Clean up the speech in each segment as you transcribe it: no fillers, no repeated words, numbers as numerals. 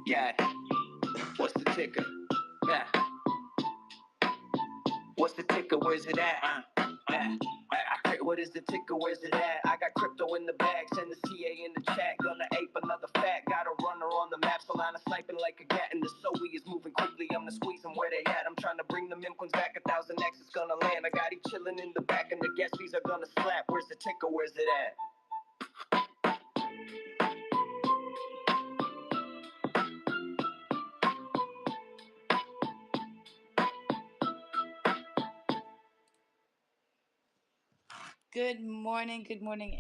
Yeah. What's the ticker? Yeah. What's the ticker? Where's it at? What is the ticker? Where's it at? I got crypto in the bag, send the CA in the chat. Gonna ape another fat, got a runner on the map, so line of sniping like a cat. And the SOE is moving quickly, I'm the squeeze them where they at. I'm trying to bring the Mimquins back, 1,000x is gonna land. I got he chilling in the back, and the gas fees are gonna slap. Where's the ticker? Where's it at? Good morning,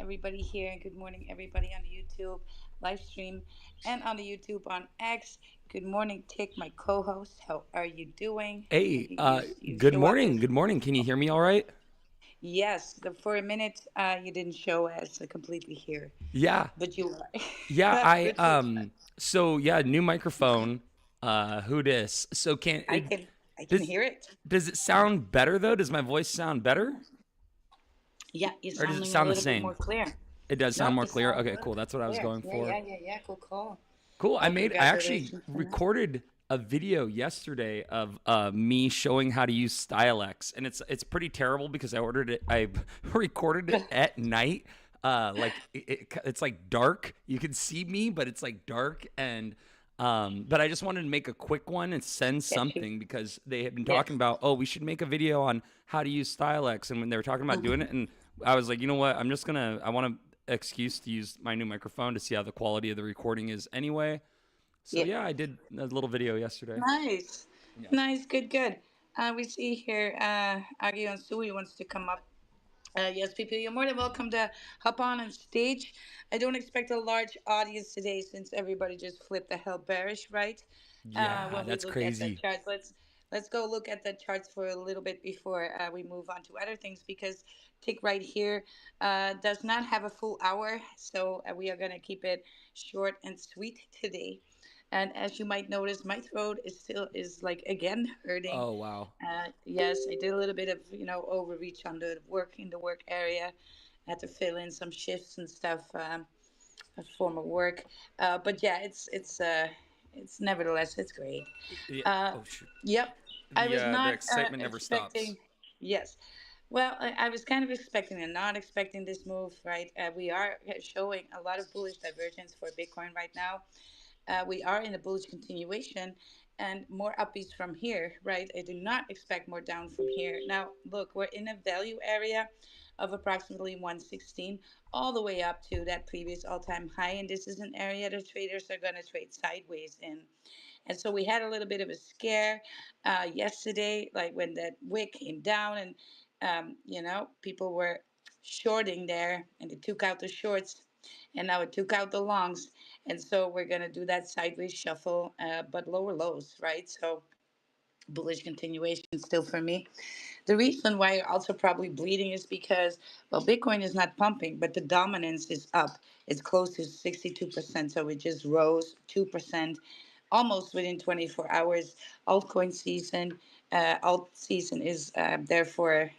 everybody here, and good morning, everybody on the YouTube live stream and on the YouTube on X. Good morning, Tick, my co-host. How are you doing? Hey, You good show up morning. as Good morning. Can you hear me all right? yes. For a minute, you didn't show as completely here, Yeah. but you are. Yeah, That's I good for us. so yeah, new microphone. Who dis? So I can I can does hear it. does it sound better though? Does my voice sound better? Yeah, you're Or does it sounding a sound the little bit more same? clear. It does sound No, more you clear. sound a Okay, little cool. bit That's what I was clear. going Yeah, for. yeah, yeah, yeah. Cool call. Cool. Well, I actually congratulations on that. recorded a video yesterday of me showing how to use Stylex, and it's pretty terrible because I recorded it at night. It's like dark. You can see me, but it's like dark, and but I just wanted to make a quick one and send Get you. something because they had been talking Yes. about, oh, we should make a video on how to use Stylex, and when they were talking about doing it, and I was like, you know what, I want to excuse to use my new microphone to see how the quality of the recording is anyway. So Yeah. yeah, I did a little video yesterday. Nice. Yeah. Nice. Good, good. We see here Agi and Sui wants to come up. Yes, people, you're more than welcome to hop on stage. I don't expect a large audience today since everybody just flipped the hell bearish, right? Yeah, When we that's look at the crazy. charts, let's go look at the charts for a little bit before we move on to other things because Tick right here does not have a full hour, so we are gonna keep it short and sweet today. And as you might notice, my throat is like again hurting. Oh wow. Yes, I did a little bit of overreach on the work in the work area. I had to fill in some shifts and stuff for my work. But yeah, it's nevertheless it's great. Yeah. Uh, Oh shoot. yep, I was The not excitement never stops. expecting. Yes, well, I was kind of expecting and not expecting this move, right? We are showing a lot of bullish divergence for Bitcoin right now. We are in a bullish continuation and more upbeats from here, right? I do not expect more down from here. Now, look, we're in a value area of approximately 116 all the way up to that previous all-time high, and this is an area that traders are going to trade sideways in. And so we had a little bit of a scare yesterday, like when that wick came down and people were shorting there and they took out the shorts and now it took out the longs. And so we're going to do that sideways shuffle, but lower lows, right? So bullish continuation still for me. The reason why you're also probably bleeding is because, well, Bitcoin is not pumping, but the dominance is up. It's close to 62%. So it just rose 2% almost within 24 hours. Alt season is therefore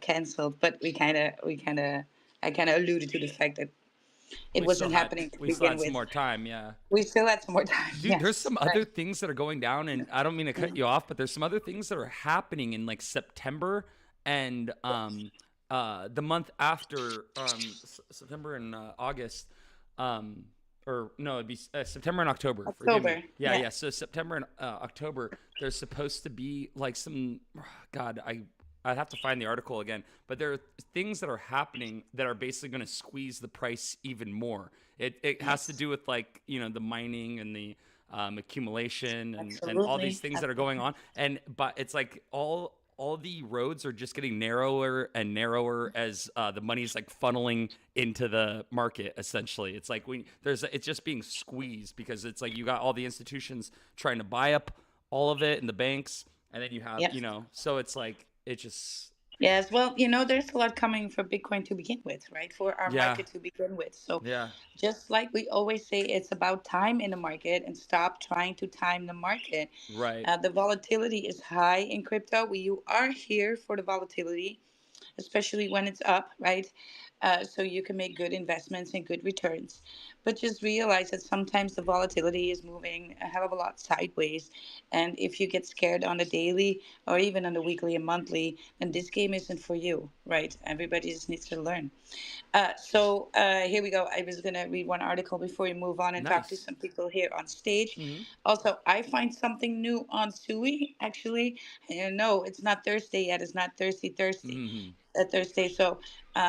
canceled, but I kind of alluded to the fact that it wasn't happening to We still begin had some with. more time. Yeah. We still had some more time. Dude, there's Yes, some other right. things that are going down, and I don't mean to cut you off, but there's some other things that are happening in like September and the month after September and August. Or no, it'd be September and October. Forgive me. October. Yeah, Yeah. yeah. So September and October, there's supposed to be like some. God, I'd have to find the article again. But there are things that are happening that are basically going to squeeze the price even more. It has to Yes. do with like the mining and the accumulation and all these Absolutely. things that are going Absolutely. on. And but it's like all the roads are just getting narrower and narrower as the money's like funneling into the market. Essentially, it's like it's just being squeezed because it's like you got all the institutions trying to buy up all of it and the banks, and then you have Yes. so it's like it just Yes. Well, there's a lot coming for Bitcoin to begin with, right? For our yeah, market to begin with. So, yeah, just like we always say, it's about time in the market and stop trying to time the market. right, The volatility is high in crypto. You are here for the volatility, especially when it's up, right? so you can make good investments and good returns. But just realize that sometimes the volatility is moving a hell of a lot sideways. And if you get scared on the daily or even on the weekly and monthly, then this game isn't for you, right? Everybody just needs to learn. Here we go. I was going to read one article before we move on and talk to Nice. some people here on stage. Mm-hmm. Also, I find something new on Sui, actually. No, it's not Thursday yet. It's not Thursday. Mm-hmm. Thursday. So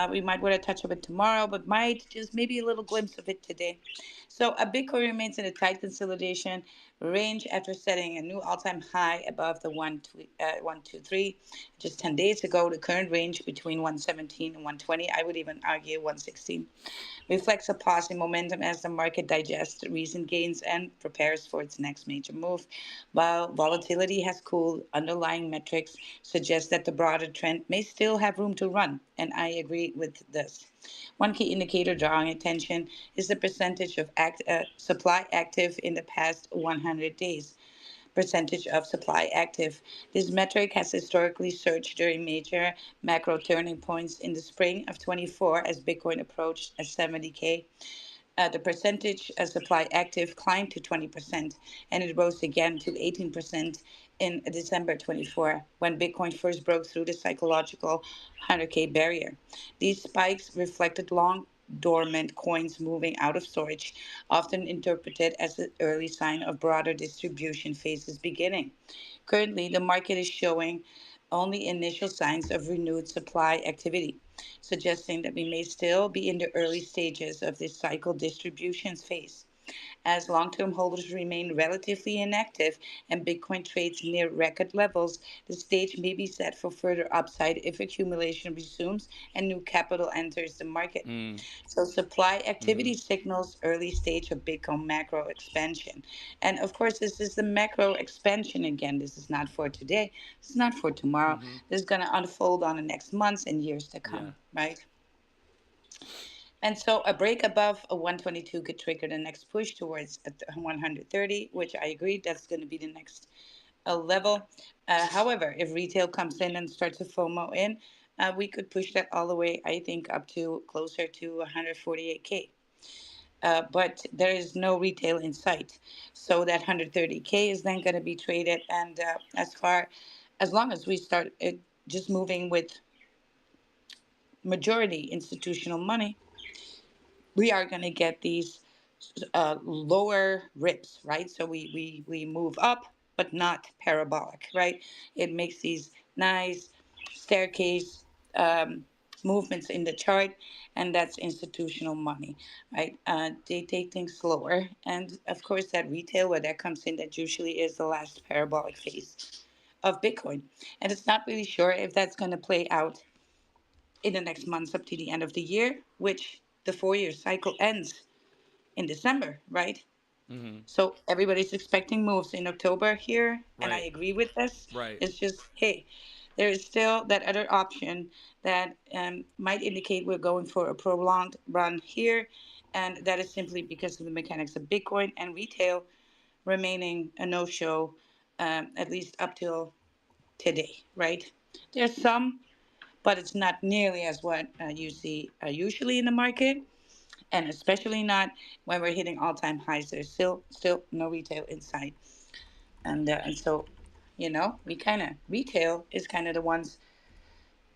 we might want to touch of it tomorrow, but might just maybe a little glimpse of it today. So Bitcoin remains in a tight consolidation range after setting a new all-time high above the 123 just 10 days ago. The current range between 117 and 120, I would even argue 116, reflects a pause in momentum as the market digests recent gains and prepares for its next major move. While volatility has cooled, underlying metrics suggest that the broader trend may still have room to run, and I agree with this. One key indicator drawing attention is the percentage of supply active in the past 100 days. Percentage of supply active. This metric has historically surged during major macro turning points in the spring of 24 as Bitcoin approached a 70K. The percentage of supply active climbed to 20%, and it rose again to 18% in December 24, when Bitcoin first broke through the psychological 100K barrier. These spikes reflected long dormant coins moving out of storage, often interpreted as an early sign of broader distribution phases beginning. Currently, the market is showing only initial signs of renewed supply activity, suggesting that we may still be in the early stages of this cycle distributions phase. As long term holders remain relatively inactive and Bitcoin trades near record levels, the stage may be set for further upside if accumulation resumes and new capital enters the market. Mm-hmm. So supply Mm-hmm. activity signals early stage of Bitcoin macro expansion. And of course, this is the macro expansion again. This is not for today. This is not for tomorrow. Mm-hmm. This is going to unfold on the next months and years to Yeah. come, right? And so a break above a 122 could trigger the next push towards a 130, which I agree that's going to be the next level. However, if retail comes in and starts to FOMO in, we could push that all the way, I think, up to closer to 148K. But there is no retail in sight. So that 130K is then going to be traded. And as long as we start it just moving with majority institutional money, we are going to get these lower rips, right? So we move up, but not parabolic, right? It makes these nice staircase movements in the chart, and that's institutional money, right? They take things slower, and of course, that retail where that comes in, that usually is the last parabolic phase of Bitcoin, and it's not really sure if that's going to play out in the next months up to the end of the year, which the 4 year cycle ends in December, right? Mm-hmm. So everybody's expecting moves in October here, and I Right. agree with this. Right. It's just, hey, there is still that other option that might indicate we're going for a prolonged run here, and that is simply because of the mechanics of Bitcoin and retail remaining a no-show, at least up till today, right? There's some, but it's not nearly as what you see usually in the market, and especially not when we're hitting all-time highs. There's still no retail inside, and so, we kind of retail is kind of the ones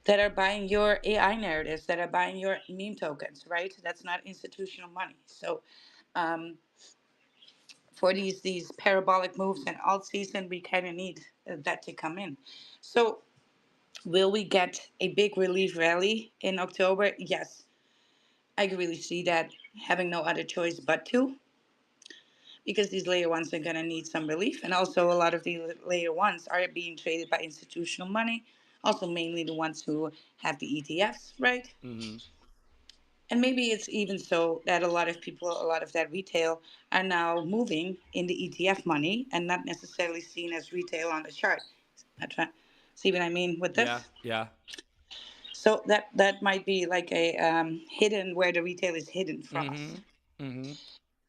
that are buying your AI narratives, that are buying your meme tokens, right? That's not institutional money. So um, for these parabolic moves and alt season, we kind of need that to come in. So will we get a big relief rally in October? Yes, I can really see that, having no other choice but to, because these layer ones are going to need some relief. And also, a lot of the layer ones are being traded by institutional money, also mainly the ones who have the ETFs, right? Mm-hmm. And maybe it's even so that a lot of people, a lot of that retail, are now moving in the ETF money and not necessarily seen as retail on the chart. See what I mean with Yeah. this? Yeah. So that might be like a hidden, where the retail is hidden from us. Mm-hmm. Mm-hmm.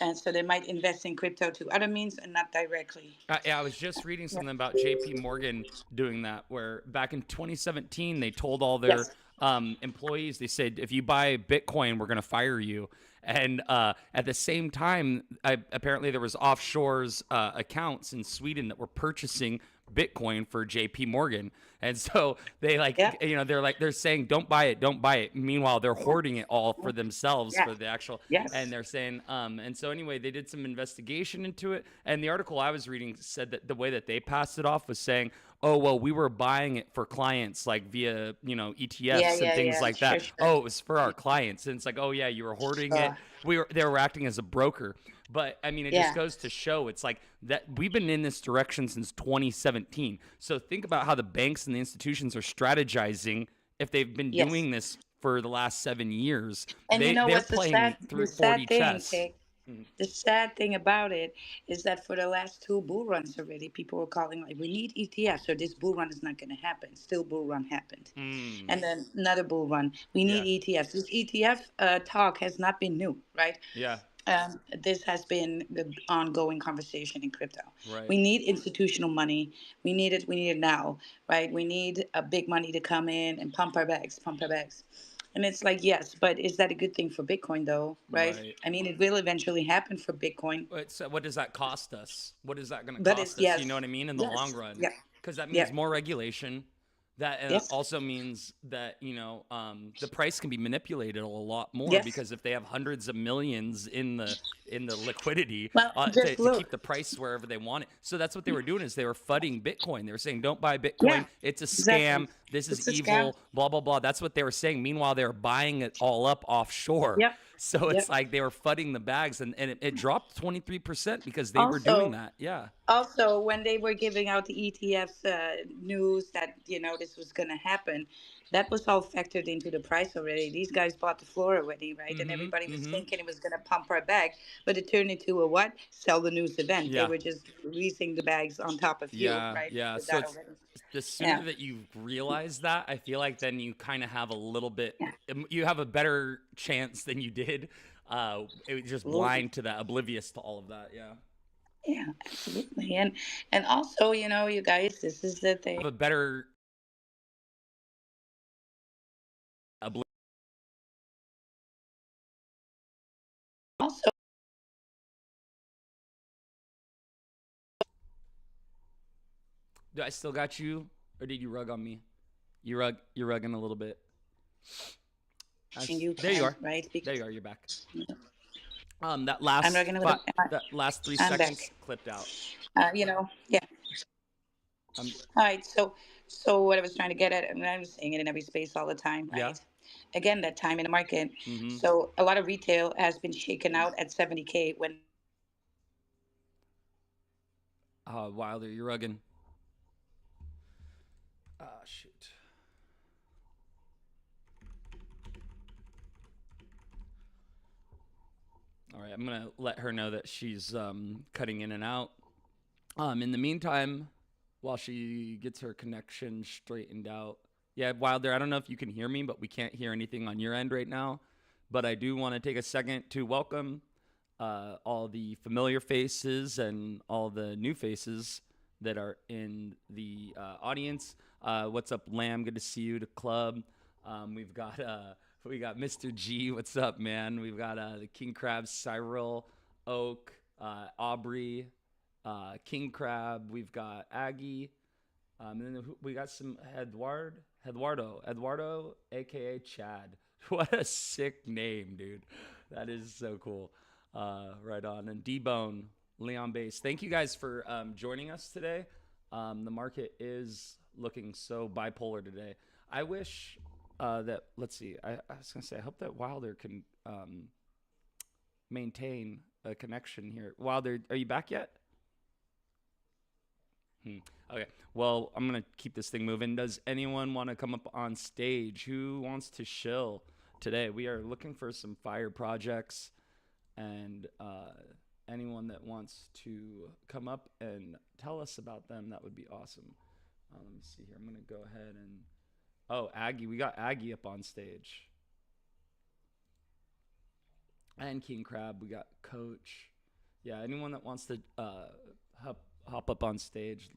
And so they might invest in crypto to other means and not directly. I was just reading Yeah. something about J.P. Morgan doing that, where back in 2017 they told all their Yes. employees. They said if you buy Bitcoin, we're going to fire you. And at the same time, apparently there was offshores accounts in Sweden that were purchasing Bitcoin for J.P. Morgan, and so they Yeah. they're saying don't buy it, don't buy it. Meanwhile, they're hoarding it all for themselves Yeah. for the actual. And Yes. they're saying and so anyway, they did some investigation into it, and the article I was reading said that the way that they passed it off was saying, oh well, we were buying it for clients like via Yeah. ETFs and Yeah. things Yeah. like Sure. that. Sure. Oh, it was for our clients, and it's like, oh yeah, you were hoarding Uh, it. They were acting as a broker. But I mean, it just yeah. goes to show it's like that we've been in this direction since 2017. So think about how the banks and the institutions are strategizing if they've been Yes. doing this for the last 7 years. And you know They're what's playing the 4D sad thing, chess. Tick? The sad thing about it is that for the last two bull runs already, people were calling like, we need ETFs, so this bull run is not going to happen. Still, bull run happened. Mm, And then another bull run. We need yeah, ETFs. This ETF talk has not been new, right? yeah, This has been the ongoing conversation in crypto. right. We need institutional money. We need it. We need it now, right? We need a big money to come in and pump our bags, pump our bags. And it's like, yes, but is that a good thing for Bitcoin, though, right? Right. I mean, it will eventually happen for Bitcoin, So what does that cost us? What is that going to but it's, cost us? You know yes, what I mean? In the long yes, run, yeah, because that yeah, means more regulation. That yes, also means that the price can be manipulated a lot more yes. because if they have hundreds of millions in the liquidity Well, to, just to keep look. the price wherever they want it. So that's what they were doing is they were fudding Bitcoin. They were saying don't buy Yeah, Bitcoin. It's a exactly. scam. This is It's a scam. evil. Blah blah blah. That's what they were saying. Meanwhile, they were buying it all up offshore. Yep, So it's yep. like they were fudding the bags, and it dropped 23% because they were doing Also, that. Yeah. Also, when they were giving out the ETFs news that this was going to happen, that was all factored into the price already. These guys bought the floor already, right? And Mm-hmm. everybody was Mm-hmm. thinking it was going to pump our bag, but it turned into a what? Sell the news event. They Yeah. were just releasing the bags on top of you, Yeah, right? yeah. With So that it's already. the sooner Yeah, that you realize that, I feel like then you kind of have a little bit, yeah, you have a better chance than you did. It was just absolutely. blind to that, oblivious to all of that. Yeah, Yeah, absolutely. And also, you guys, this is the thing. have a better. Obli- Also, Do I still got you, or did you rug on me? You're rugging a little bit. you There you can, are. right? There Because you are. You're back. I'm not gonna let them. That last three I'm seconds back. clipped out. Yeah. Um, All right, so what I was trying to get at, and I'm saying it in every space all the time, yeah. right? Again, that time in the market. Mm-hmm. So a lot of retail has been shaken out at 70K when Wilder, you're rugging. Ah, shoot. All right, I'm gonna let her know that she's cutting in and out. In the meantime, while she gets her connection straightened out, yeah, Wilder, I don't know if you can hear me, but we can't hear anything on your end right now. But I do want to take a second to welcome all the familiar faces and all the new faces that are in the audience. What's up, Lamb? Good to see you. The club. We've got we got Mr. G. What's up, man? We've got the King Crab, Cyril, Oak, Aubrey, King Crab. We've got Aggie. And then we got some Eduardo, aka Chad. What a sick name, dude. That is so cool. Right on. And D-Bone, Leon Base. Thank you guys for joining us today. The market is looking so bipolar today. I wish that, let's see, I was going to say, I hope that Wilder can maintain a connection here. Wilder, are you back yet? Okay. Well, I'm gonna keep this thing moving. Does anyone want to come up on stage? Who wants to shill today? We are looking for some fire projects, and anyone that wants to come up and tell us about them, that would be awesome. Let me see here. I'm gonna go ahead and Aggie. We got Aggie up on stage, and King Crab. We got Coach. Yeah. Anyone that wants to hop up on stage,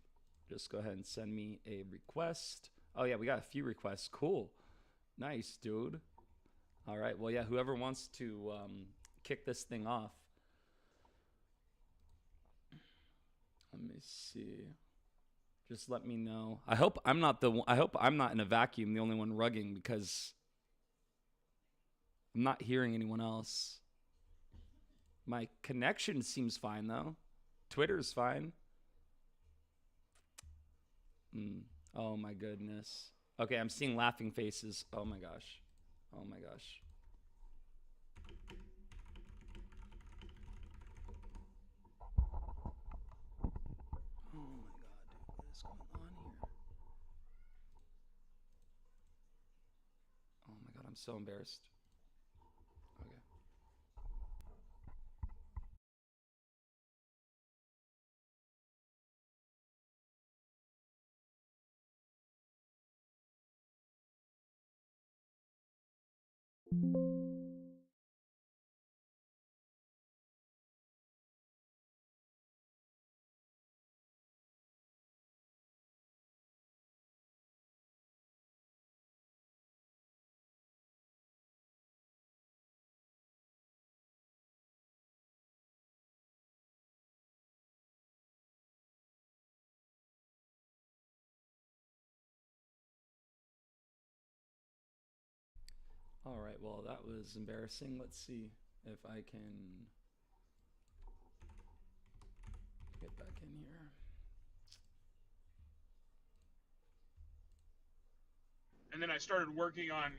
just go ahead and send me a request. Oh yeah, we got a few requests. Cool. Nice, dude. All right. Well, yeah. Whoever wants to kick this thing off, let me see. Just let me know. I hope I'm not the. I hope I'm not in a vacuum, the only one rugging, because I'm not hearing anyone else. My connection seems fine though. Twitter's fine. Mm. Oh my goodness. Okay, I'm seeing laughing faces. Oh my gosh. Oh my gosh. Oh my god, dude. What is going on here? Oh my god, I'm so embarrassed. Okay. All right. Well, that was embarrassing. Let's see if I can get back in here. And then I started working on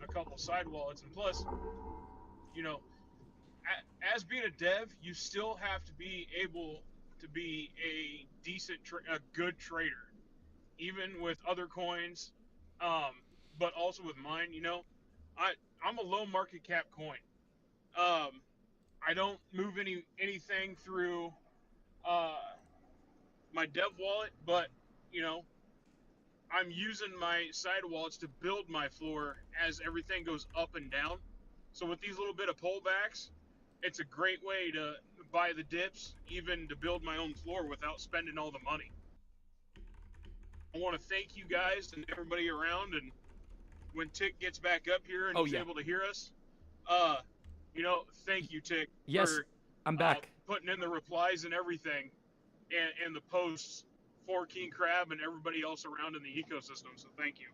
a couple side wallets. And plus, you know, as being a dev, you still have to be able to be a a good trader, even with other coins, um, but also with mine. I I'm a low market cap coin. Um, I don't move anything through uh, my dev wallet, but you know I'm using my side wallets to build my floor as everything goes up and down. So with these little bit of pullbacks, it's a great way to buy the dips, even to build my own floor without spending all the money. I want to thank you guys and everybody around. And when Tick gets back up here and Oh he's yeah. able to hear us, uh, thank you, Tick, Yes, for I'm back. putting in the replies and everything, and the posts for King Crab and everybody else around in the ecosystem. So thank you.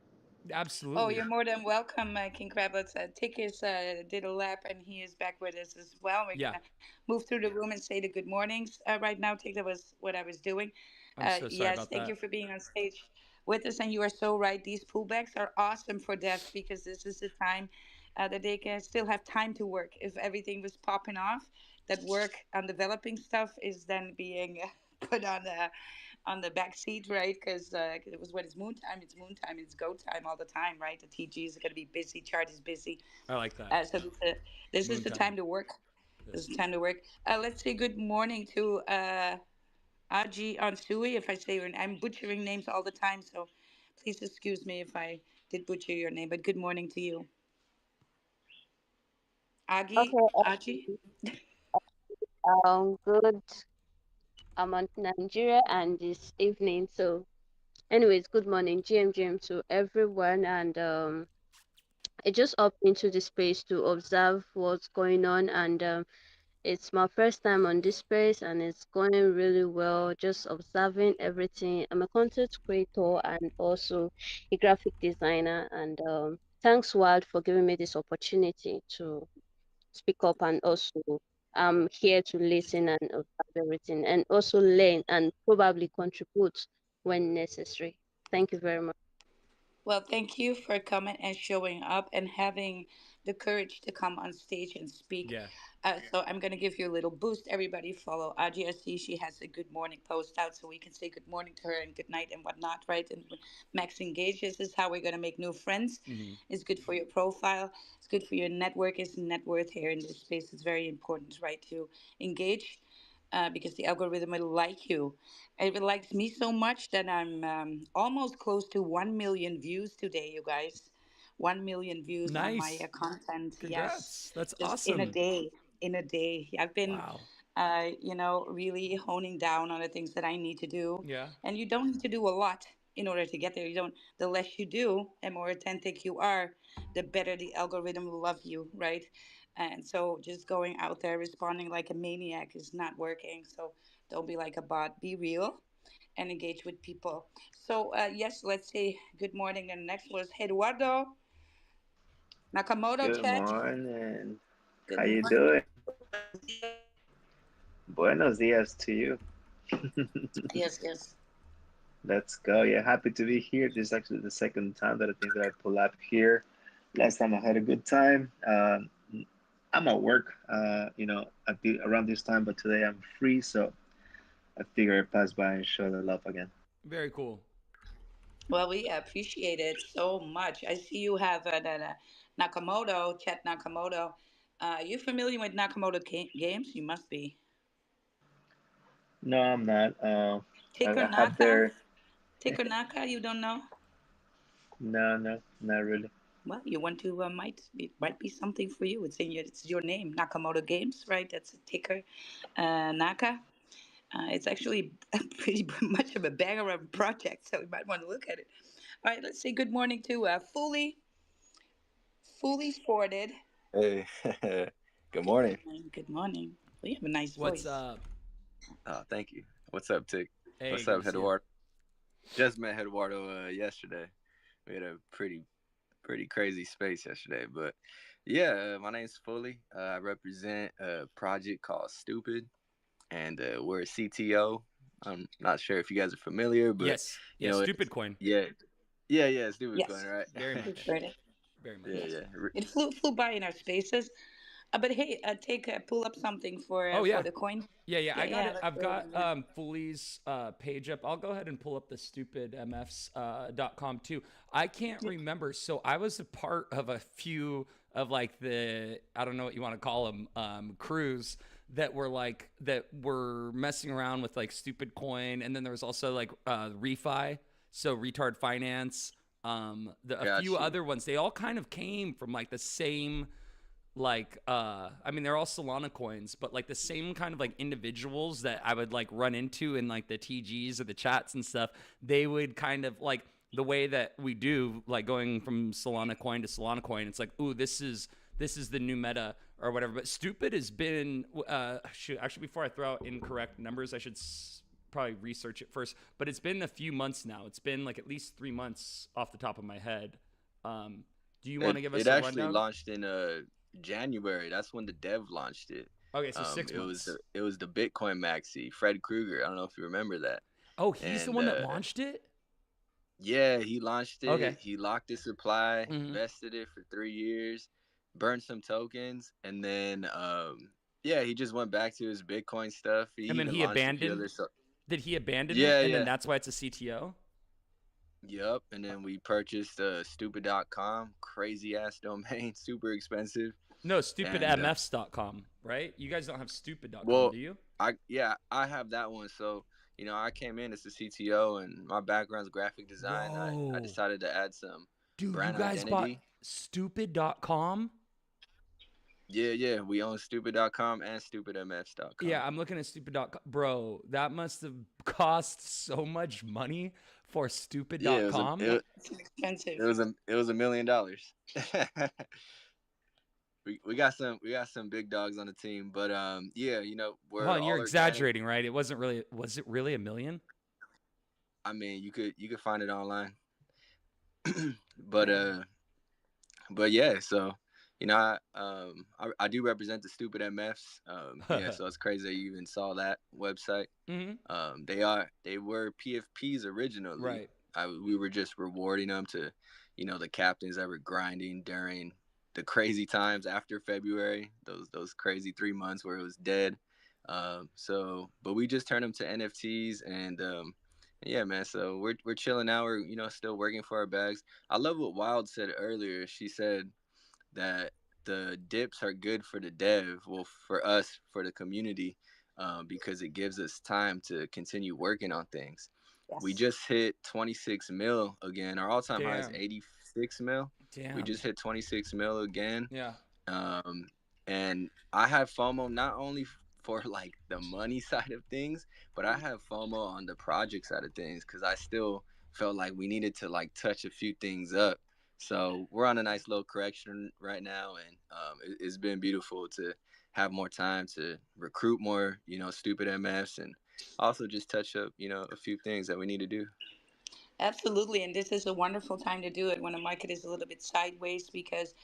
Oh, Absolutely. you're more than welcome, King Crablets. Tick is did a lap and he is back with us as well. We're Yeah. gonna move through the room and say the good mornings right now. Tick, that was what I was doing. I'm so sorry Yes, about thank you that. for being on stage with us. And you are so right. These pullbacks are awesome for devs because this is the time that they can still have time to work. If everything was popping off, that work on developing stuff is then being put on the back seat, right? Because it was when it's moon time, it's go time all the time, right? The TGs are going to be busy, chart is busy. I like that. So this is Moon the time. time to work. Yeah. This is the time to work. Let's say good morning to Aji Ansui. If I say your name, I'm butchering names all the time, so please excuse me if I did butcher your name. But good morning to you, Agi, Okay, Aji. good. I'm on Nigeria and this evening. So, anyways, good morning, GM to everyone. And I just up into the space to observe what's going on. And it's my first time on this space and it's going really well. Just observing everything. I'm a content creator and also a graphic designer. And thanks, Wild, for giving me this opportunity to speak up, and also I'm here to listen and observe everything and also learn and probably contribute when necessary. Thank you very much. Well, thank you for coming and showing up and having the courage to come on stage and speak. Yeah. So I'm going to give you a little boost. Everybody follow Aji. I see she has a good morning post out, so we can say good morning to her and good night and whatnot, right? And when Max engages, this is how we're going to make new friends. Hmm. It's good for your profile. It's good for your network. It's net worth here in this space. It's very important, right, to engage because the algorithm will like you. It likes me so much that I'm almost close to 1 million views today, you guys. 1 million views on my Nice. content. Yes, Congrats. That's just in a awesome. day. In a day. I've been, Wow. really honing down on the things that I need to do. Yeah. And you don't need to do a lot. in order to get there. You don't. The less you do, and more authentic you are, the better the algorithm will love you, right? And so, just going out there responding like a maniac is not working. So, don't be like a bot. Be real and engage with people. So, yes, let's say good morning. And next was Eduardo Nakamoto Good chat. morning. Good How you morning. doing? Buenos dias. Buenos dias to you. Yes, yes. Let's go. Yeah, happy to be here. This is actually the second time that I think that I pull up here. Last time I had a good time. I'm at work, around this time, but today I'm free, so I figure I pass by and show the love again. Very cool. Well, we appreciate it so much. I see you have Nakamoto, Chet Nakamoto. You familiar with Nakamoto games? You must be. No, I'm not. Ticker I have Naka? their. Ticker Naka, you don't know? No, no, not really. Well, you want to might be something for you. It's your name, Nakamoto Games, right? That's a ticker, Naka. It's actually pretty much of a banger of a project, so we might want to look at it. All right, let's say good morning to fully sported. Hey, good Good morning. morning. Good morning. Well, you have a nice What's voice. up? Thank you. What's up, Tick? Hey, What's good up, to see you. Eduardo? Just met Eduardo yesterday. We had a pretty crazy space yesterday, but yeah, my name's Fully. I represent a project called Stupid, and we're a CTO. I'm not sure if you guys are familiar, but Yes. you Yeah, know, stupid coin. yeah, yeah, Stupid Coin, Yes, right? Very we've much. heard it. Very Yeah, much. Yes, yeah, it flew by in our spaces. But hey, take pull up something Oh for yeah. the coin. Yeah, yeah, I Yeah, got yeah. it. Let's I've go over got there. Fully's page up. I'll go ahead and pull up the stupid MFs .com too. I can't remember. So I was a part of a few of like the I don't know what you want to call them crews that were messing around with like stupid coin, and then there was also like refi, so retard finance. A few got you. other ones. They all kind of came from like the same like I mean they're all Solana coins, but like the same kind of like individuals that I would like run into in like the TGs or the chats and stuff. They would kind of like the way that we do, like going from Solana coin to Solana coin. It's like, ooh, this is the new meta or whatever. But stupid has been shoot, actually before I throw out incorrect numbers, I should probably research it first. But it's been a few months now. It's been like at least 3 months off the top of my head. Do you want It to give us it a actually rundown? launched in January. That's when the dev launched it. Okay, so 6 months. It was the Bitcoin maxi, Fred Krueger. I don't know if you remember that. Oh, he's the And one that launched it? yeah, he launched it. Okay. He locked the supply, Hmm. vested it for 3 years, burned some tokens, and then yeah, he just went back to his Bitcoin stuff. He And then even he launched a few abandoned. other stuff. Did he abandon it? Yeah, And then yeah. that's why it's a CTO? Yep. And then we purchased stupid.com, crazy ass domain, super expensive. No, And stupidmfs.com, right? You guys don't have stupid.com, well, do you? I have that one. So I came in as a CTO, and my background's graphic design. I Whoa. decided to add some Dude, you brand guys bought identity. stupid.com? Yeah, yeah. We own stupid.com and stupidmfs.com. Yeah, I'm looking at stupid.com. Bro, that must have cost so much money for Yeah, stupid.com. It's expensive. it was $1 million. We got some big dogs on the team, but yeah, Hold we're on, you're all organic. exaggerating, right? Was it really a million? I mean, you could find it online. but Damn. but yeah, so I do represent the stupid MFs. Yeah, so it's crazy that you even saw that website. Hmm. They were PFPs originally. Right. We were just rewarding them to, the captains that were grinding during the crazy times after February, those crazy 3 months where it was dead. But we just turned them to NFTs, and yeah, man. So we're chilling now. We're still working for our bags. I love what Wild said earlier. She said that the dips are good for the dev, well, for us, for the community, because it gives us time to continue working on things. We Yes. just hit 26 mil again. Our all-time high is Damn. 86 mil. We Damn. just hit 26 mil again. Yeah. um, and I have FOMO not only for like the money side of things, but I have FOMO on the project side of things, because I still felt like we needed to like touch a few things up. So we're on a nice little correction right now, and it's been beautiful to have more time to recruit more, stupid MFs, and also just touch up, a few things that we need to do. Absolutely, and this is a wonderful time to do it when the market is a little bit sideways because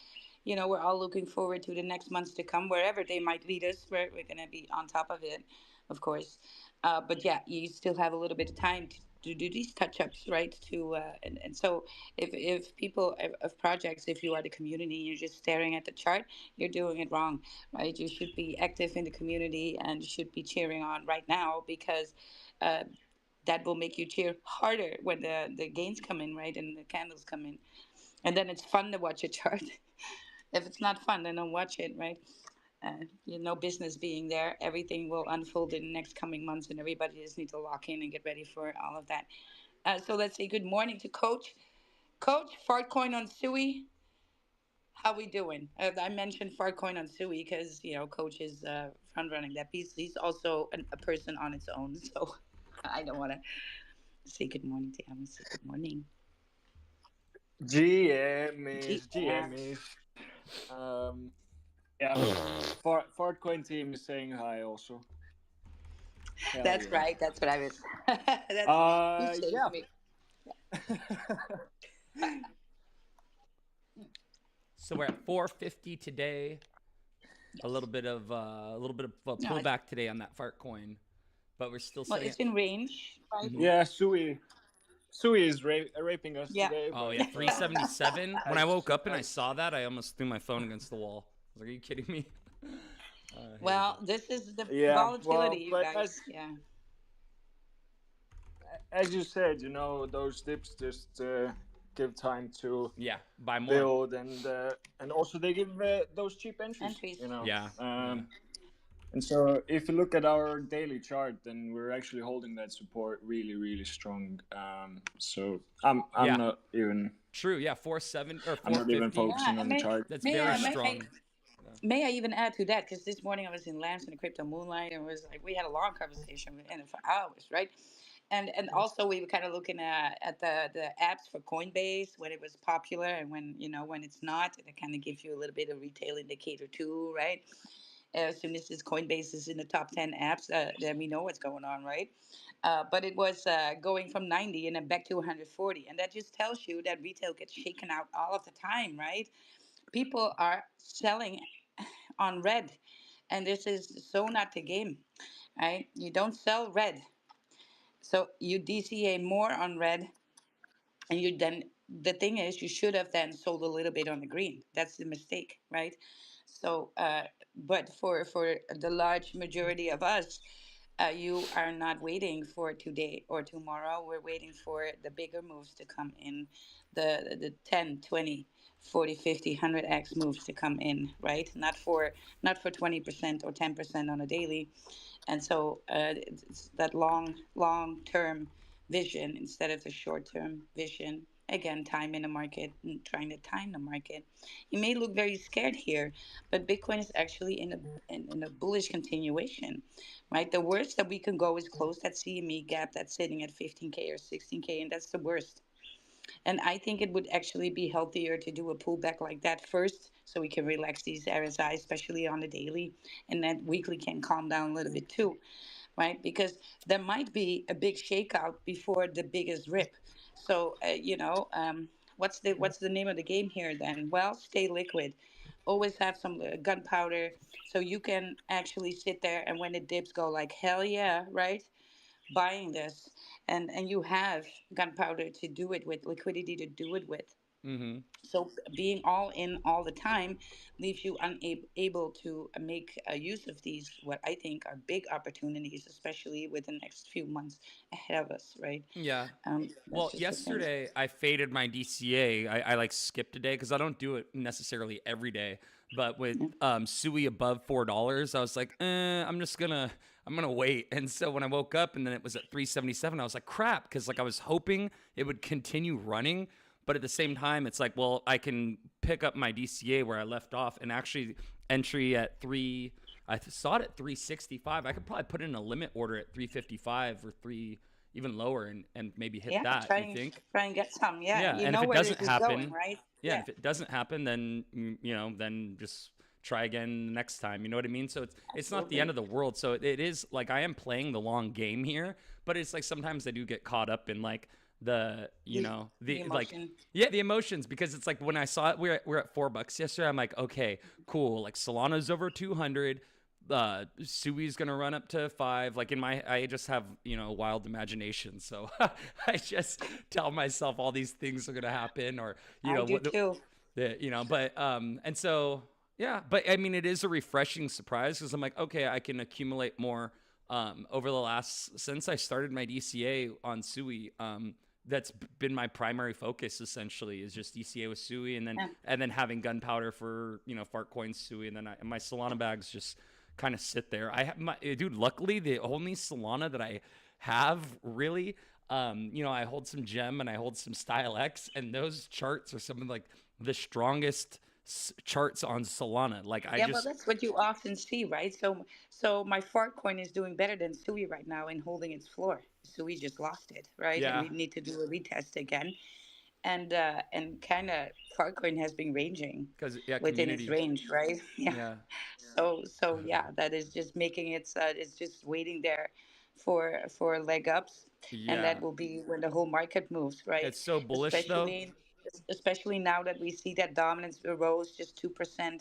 we're all looking forward to the next months to come, wherever they might lead us. We're going to be on top of it, of course. But yeah, you still have a little bit of time to do these touch ups, right? And so if people of projects, if you are the community, you're just staring at the chart, you're doing it wrong, right? You should be active in the community and you should be cheering on right now because. Uh, that will make you cheer harder when the gains come in, right, and the candles come in, and then it's fun to watch a chart. If it's not fun, then don't watch it, right? No business being there. Everything will unfold in the next coming months, and everybody just need to lock in and get ready for all of that. So let's say good morning to Coach. Coach, fart coin on Suey. How we doing? I mentioned fart coin on Suey because Coach is front running that piece. He's also a person on its own, so I don't want to say good morning to him. I say good morning. GM is. Yeah, Fartcoin team is saying hi also. Hell That's yeah. right. That's what I was. You saved Yeah. me. So we're at 450 today. Yes. A little bit of a No, pullback today on that fart coin, but we're still well, sitting. it's in range, right? Yeah, Sui is raping us Yeah. today. Oh But, yeah, 377. When I woke up and I as- saw that, I almost threw my phone against the wall. I was like, "Are you kidding me?" Well, this is the Yeah, volatility, well, you but guys. Yeah. as you said, those dips just give time to Yeah, buy more. build, and also they give those cheap entries. Yeah. And so if you look at our daily chart, then we're actually holding that support really, really strong. So I'm Yeah. not even True. Yeah, 470 or I'm not even 450. focusing Yeah, on the chart. That's very strong. May I even add to that? Because this morning I was in Lamps in the Crypto Moonlight, and it was like we had a long conversation with and for hours, right? And also we were kind of looking at the apps for Coinbase when it was popular and when it's not. It kind of gives you a little bit of retail indicator too, right? As soon as this Coinbase is in the top 10 apps, then we know what's going on, right? But it was going from 90 and then back to 140. And that just tells you that retail gets shaken out all of the time, right? People are selling on red. And this is so not the game, right? You don't sell red. So you DCA more on red, and you then the thing is you should have then sold a little bit on the green. That's the mistake, right? So but for the large majority of us, you are not waiting for today or tomorrow. We're waiting for the bigger moves to come in, the 10, 20, 40, 50, 100x moves to come in, right? Not for 20% or 10% on a daily. And so it's that long term vision instead of the short term vision. Again, time in the market and trying to time the market. You may look very scared here, but Bitcoin is actually in a bullish continuation, right? The worst that we can go is close that CME gap that's sitting at 15K or 16K, and that's the worst. And I think it would actually be healthier to do a pullback like that first so we can relax these RSI, especially on the daily, and then weekly can calm down a little bit too, right? Because there might be a big shakeout before the biggest rip. So, what's the name of the game here then? Well, stay liquid. Always have some gunpowder so you can actually sit there and when it dips, go like, hell yeah, right? Buying this, and you have gunpowder to do it with, liquidity to do it with. Mm-hmm. So being all in all the time leaves you unable to make use of these, what I think are big opportunities, especially with the next few months ahead of us, right? Yeah. That's Well, just the thing. yesterday I faded my DCA. I like skipped a day because I don't do it necessarily every day. But with Sui above $4, I was like, I'm gonna wait. And so when I woke up and then it was at 377, I was like, crap, because like I was hoping it would continue running. But at the same time, it's like, well, I can pick up my DCA where I left off and actually entry at I saw it at 365. I could probably put in a limit order at 355 or even lower and maybe hit Yeah, that. You think? try and get some. Yeah, Yeah, you and if know it where doesn't this is going, happen, right? yeah, and Yeah, if it doesn't happen, then then just try again next time. You know what I mean? So it's not the end absolutely. of the world. So it is like I am playing the long game here, but it's like sometimes I do get caught up in like The the like emotion. yeah, the emotions, because it's like when I saw it, we're at $4 yesterday. I'm like, okay, cool. Like Solana's over 200. Sui's gonna run up to 5. Like in my, I just have wild imagination, so I just tell myself all these things are gonna happen, or I do what too. but and so yeah, but I mean, it is a refreshing surprise because I'm like, okay, I can accumulate more over the last since I started my DCA on Sui. That's been my primary focus essentially, is just DCA with Sui, Yeah. and then having gunpowder for fart coins Sui, and then my Solana bags just kind of sit there. I have my dude. Luckily, the only Solana that I have really, I hold some Gem and I hold some Style X, and those charts are some of like the strongest charts on Solana. Like I Yeah, well, just, that's what you often see, right? So my fart coin is doing better than Sui right now in holding its floor. Sui just lost it, right? And yeah, we need to do a retest again. And kind of Farcoin has been ranging because yeah, within its community, range, right? Yeah. yeah, So yeah, that is just making it's just waiting there for leg ups, and that yeah. will be when the whole market moves, right? It's so bullish though. Especially especially now that we see that dominance rose just 2%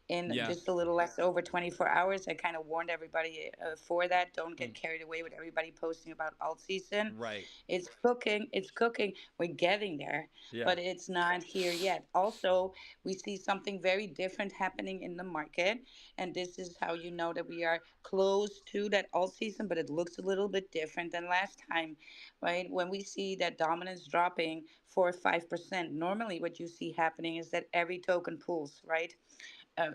in Yeah, just a little less over 24 hours. I kind of warned everybody for that. Don't get mm, carried away with everybody posting about alt season. right. It's cooking. It's cooking. We're getting there, Yeah, but it's not here yet. Also, we see something very different happening in the market, and this is how you know that we are close to that all season, but it looks a little bit different than last time, right? When we see that dominance dropping 4 or 5%, normally what you see happening is that every token pulls, right?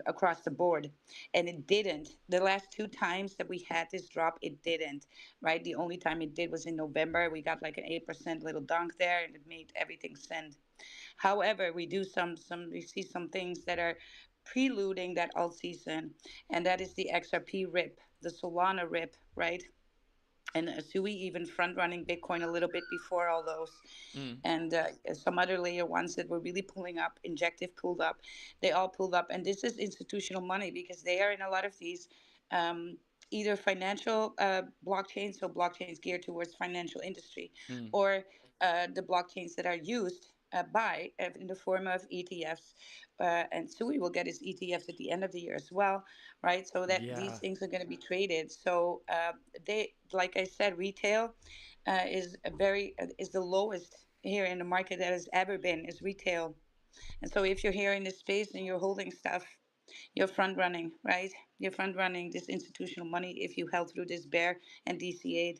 Across the board, and it didn't. The last two times that we had this drop, it didn't, right? The only time it did was in November. We got like an 8% little dunk there, and it made everything send. However, we do we see some things that are preluding that alt season, and that is the XRP rip, the Solana rip, right? And Sui even front running Bitcoin a little bit before all those, mm, and some other layer ones that were really pulling up. Injective pulled up, they all pulled up, and this is institutional money because they are in a lot of these. Um, Either financial blockchains, so blockchains geared towards financial industry, mm. or the blockchains that are used by in the form of ETFs, and Sui will get its ETFs at the end of the year as well, right? So that these Yeah, things are going to be traded. So they, like I said, retail is the lowest here in the market that has ever been is retail. And so if you're here in this space and you're holding stuff, you're front running, right? You're front running this institutional money if you held through this bear and DCA'd,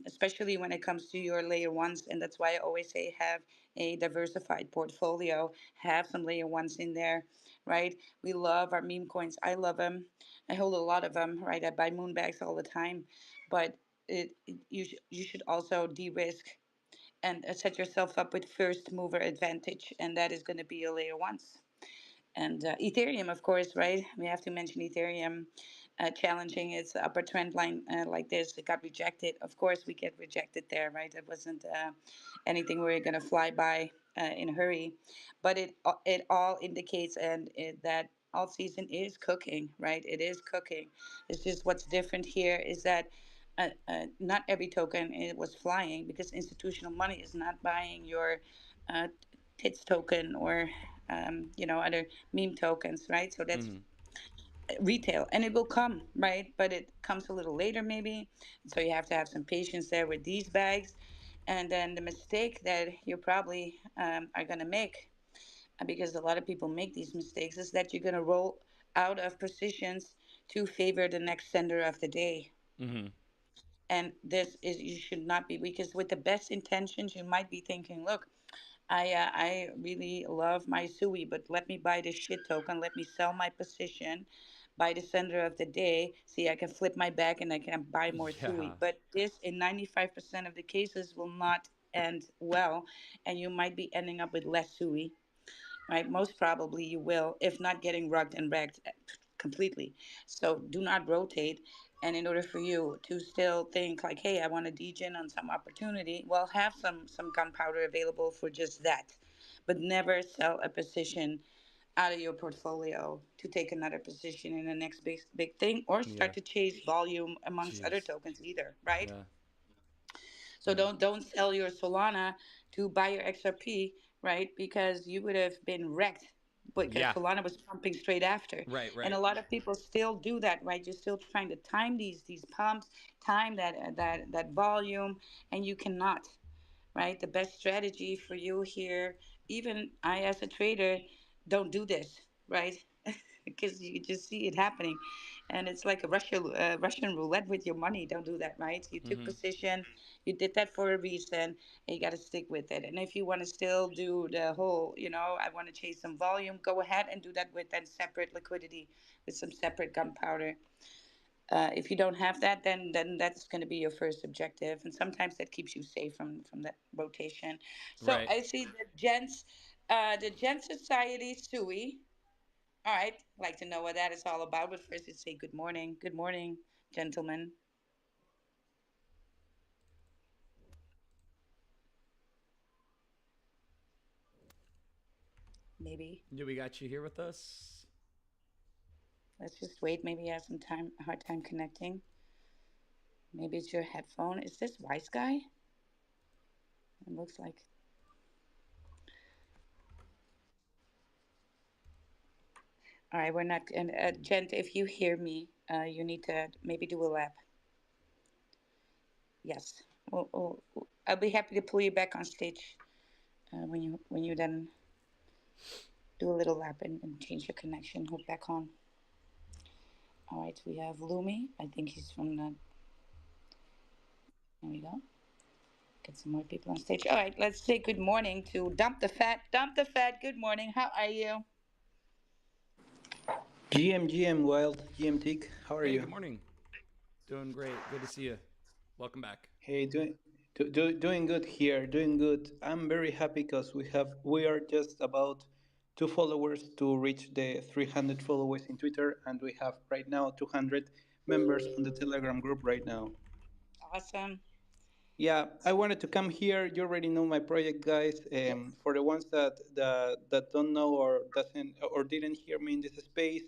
especially when it comes to your layer ones. And that's why I always say have a diversified portfolio, have some layer ones in there, right? We love our meme coins. I love them. I hold a lot of them, right? I buy moon bags all the time, but you should also de-risk and set yourself up with first mover advantage, and that is going to be your layer ones. And Ethereum, of course, right? We have to mention Ethereum challenging its upper trend line like this. It got rejected. Of course, we get rejected there, right? It wasn't anything we are going to fly by in a hurry. But it all indicates that all season is cooking, right? It is cooking. It's just what's different here is that not every token it was flying because institutional money is not buying your uh, TITS token or other meme tokens, right? So that's mm, retail, and it will come, right? But it comes a little later, maybe. So you have to have some patience there with these bags. And then the mistake that you probably are going to make, because a lot of people make these mistakes, is that you're going to roll out of positions to favor the next sender of the day. mm, And this is, you should not be, because with the best intentions, you might be thinking, look, I really love my Sui, but let me buy this shit token. Let me sell my position, buy the center of the day. See, I can flip my back and I can buy more yeah, Sui. But this, in 95% of the cases, will not end well, and you might be ending up with less Sui, right? Most probably you will, if not getting rugged and wrecked completely. So do not rotate. And in order for you to still think like, hey, I want to degen on some opportunity, well, have some gunpowder available for just that, but never sell a position out of your portfolio to take another position in the next big thing, or Yeah. start to chase volume amongst other Jeez. tokens either, right? Yeah. So don't sell your Solana to buy your XRP, right? Because you would have been wrecked because Yeah. Solana was pumping straight after. Right. And a Right. lot of people still do that, right? You're still trying to time these pumps, time that volume, and you cannot, right? The best strategy for you here, even I as a trader, don't do this, right? Because you just see it happening, and it's like a Russian roulette with your money. Don't do that, right? You took Mm-hmm. position, you did that for a reason, and you got to stick with it. And if you want to still do the whole, I want to chase some volume, go ahead and do that with then separate liquidity, with some separate gunpowder. If you don't have that, then that's going to be your first objective, and sometimes that keeps you safe from that rotation. So Right. I see the Gent Society Sui. All right, like to know what that is all about. But first, let's say good morning, gentlemen. Maybe Yeah, we got you here with us. let's just wait. Maybe you have some time, a hard time connecting. Maybe it's your headphone. Is this Wise Guy? It looks like. All right, we're not. And Gent, if you hear me, you need to maybe do a lap. Yes. I'll be happy to pull you back on stage when you then do a little lap and change your connection. Hook back on. All right, we have Lumi. I think he's from the. There we go. Get some more people on stage. All right, let's say good morning to Dump the Fat. Dump the Fat. Good morning. How are you? GM Wild, GM&Tic, how are Hey, good you? morning. Doing great. Good to see you. Welcome back. Hey, doing good here, doing good. I'm very happy because we are just about 2 followers to reach the 300 followers in Twitter, and we have right now 200 members on the Telegram group right now. Awesome. Yeah, I wanted to come here. You already know my project, guys. Yes. For the ones that don't know or doesn't or didn't hear me in this space,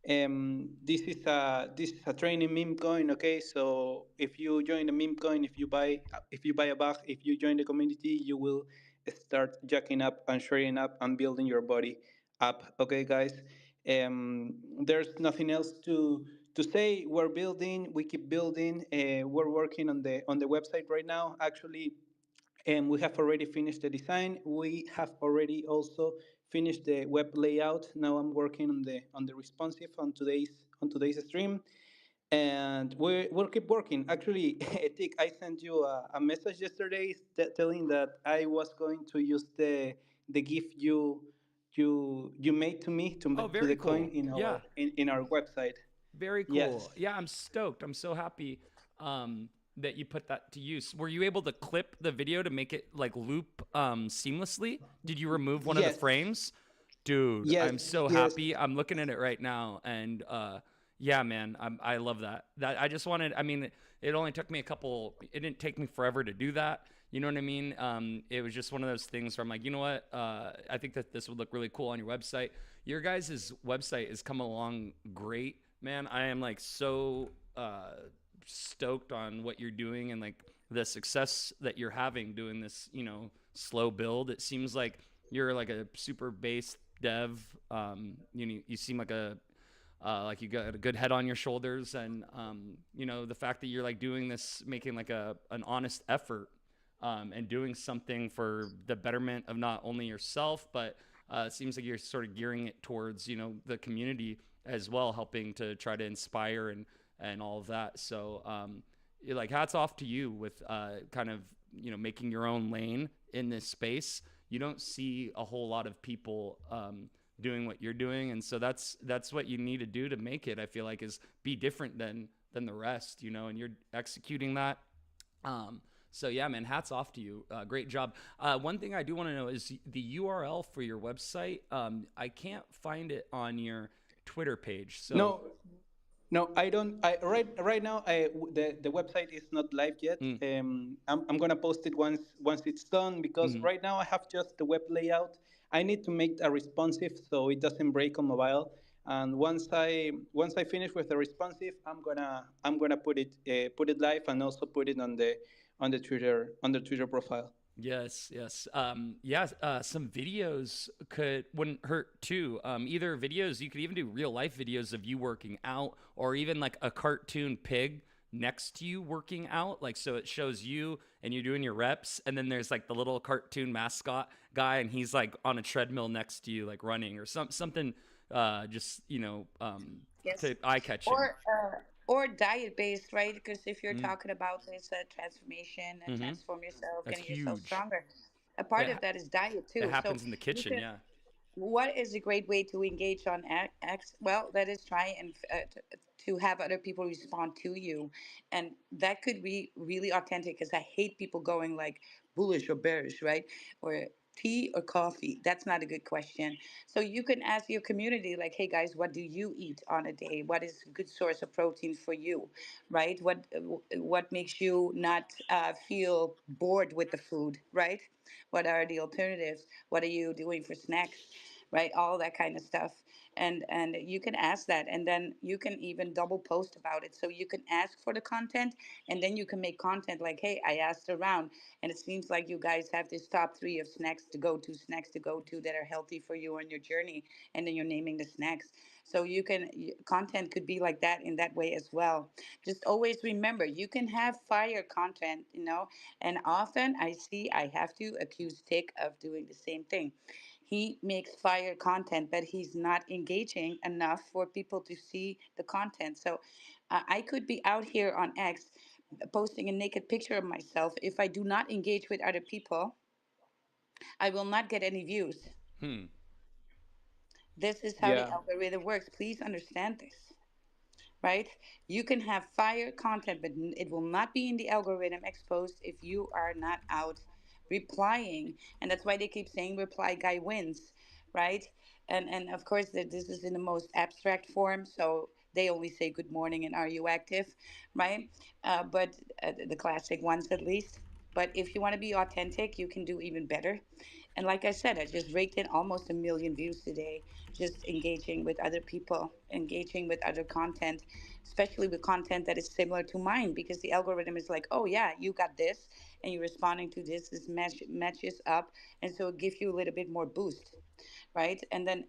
this is a training meme coin. Okay, so if you join the meme coin, if you buy a bug, if you join the community, you will start jacking up and sharing up and building your body up. Okay, guys. There's nothing else to say. We're building, we keep building. We're working on the website right now, actually, and we have already finished the design. We have already also finished the web layout. Now I'm working on the responsive on today's stream, and we'll keep working. Actually, Tic, I sent you a message yesterday telling that I was going to use the GIF you made to me Oh, to very the coin cool. in Yeah. our website. Very cool. Yes. Yeah, I'm stoked. I'm so happy that you put that to use. Were you able to clip the video to make it like loop seamlessly? Did you remove one of the Yes. frames? Dude, Yes. I'm so Yes. happy. I'm looking at it right now, and yeah, man, I love that. That I just wanted. I mean, it only took me a couple. It didn't take me forever to do that. You know what I mean? It was just one of those things where I'm like, you know what? I think that this would look really cool on your website. Your guys' website has come along great, man. I am like so stoked on what you're doing and like the success that you're having doing this, slow build. It seems like you're like a super base dev. You seem like you got a good head on your shoulders, and the fact that you're like doing this, making like an honest effort, and doing something for the betterment of not only yourself, but it seems like you're sort of gearing it towards the community as well, helping to try to inspire and all of that. So like hats off to you with kind of making your own lane in this space. You don't see a whole lot of people doing what you're doing, and so that's what you need to do to make it. I feel like is be different than the rest, and you're executing that. So yeah, man, hats off to you. Great job. One thing I do want to know is the URL for your website. I can't find it on your Twitter page. So No. No, I don't. Right now, the website is not live yet. Mm, I'm gonna post it once it's done because mhm. right now I have just the web layout. I need to make a responsive so it doesn't break on mobile. And once I finish with the responsive, I'm gonna put it live and also put it on the Twitter profile. Yes, yes. Some videos wouldn't hurt too. Either videos, you could even do real life videos of you working out, or even like a cartoon pig next to you working out. Like, so it shows you and you're doing your reps, and then there's like the little cartoon mascot guy, and he's like on a treadmill next to you, like running or something. Just Yes. to eye catching. Or diet based, right? Because if you're Mm, talking about this transformation and mm-hmm. transform yourself, That's getting yourself huge. stronger, a part It, of that is diet it too. So happens in the you kitchen. can, Yeah. what is a great way to engage on X? Well, that is try and to have other people respond to you, and that could be really authentic. Because I hate people going like bullish or bearish, right? Or tea or coffee. That's not a good question. So you can ask your community, like, "Hey guys, what do you eat on a day? What is a good source of protein for you, right? What makes you not feel bored with the food, right? What are the alternatives? What are you doing for snacks?" Right, all that kind of stuff. And you can ask that, and then you can even double post about it. So you can ask for the content, and then you can make content like, "Hey, I asked around, and it seems like you guys have this top three of snacks to go to that are healthy for you on your journey," and then you're naming the snacks. So content could be like that in that way as well. Just always remember, you can have fire content, and often I have to accuse Tick of doing the same thing. He makes fire content, but he's not engaging enough for people to see the content. So I could be out here on X posting a naked picture of myself. If I do not engage with other people, I will not get any views. Hmm. This is how the Yeah. algorithm works. Please understand this, right? You can have fire content, but it will not be in the algorithm exposed if you are not out replying. And that's why they keep saying reply guy wins, right? And of course, this is in the most abstract form. So they only say good morning and are you active, right? But the classic ones at least. But if you want to be authentic, you can do even better. And like I said, I just raked in almost 1 million views today, just engaging with other people, engaging with other content, especially with content that is similar to mine, because the algorithm is like, oh, yeah, you got this, and you're responding to this, matches up. And so it gives you a little bit more boost, right? And then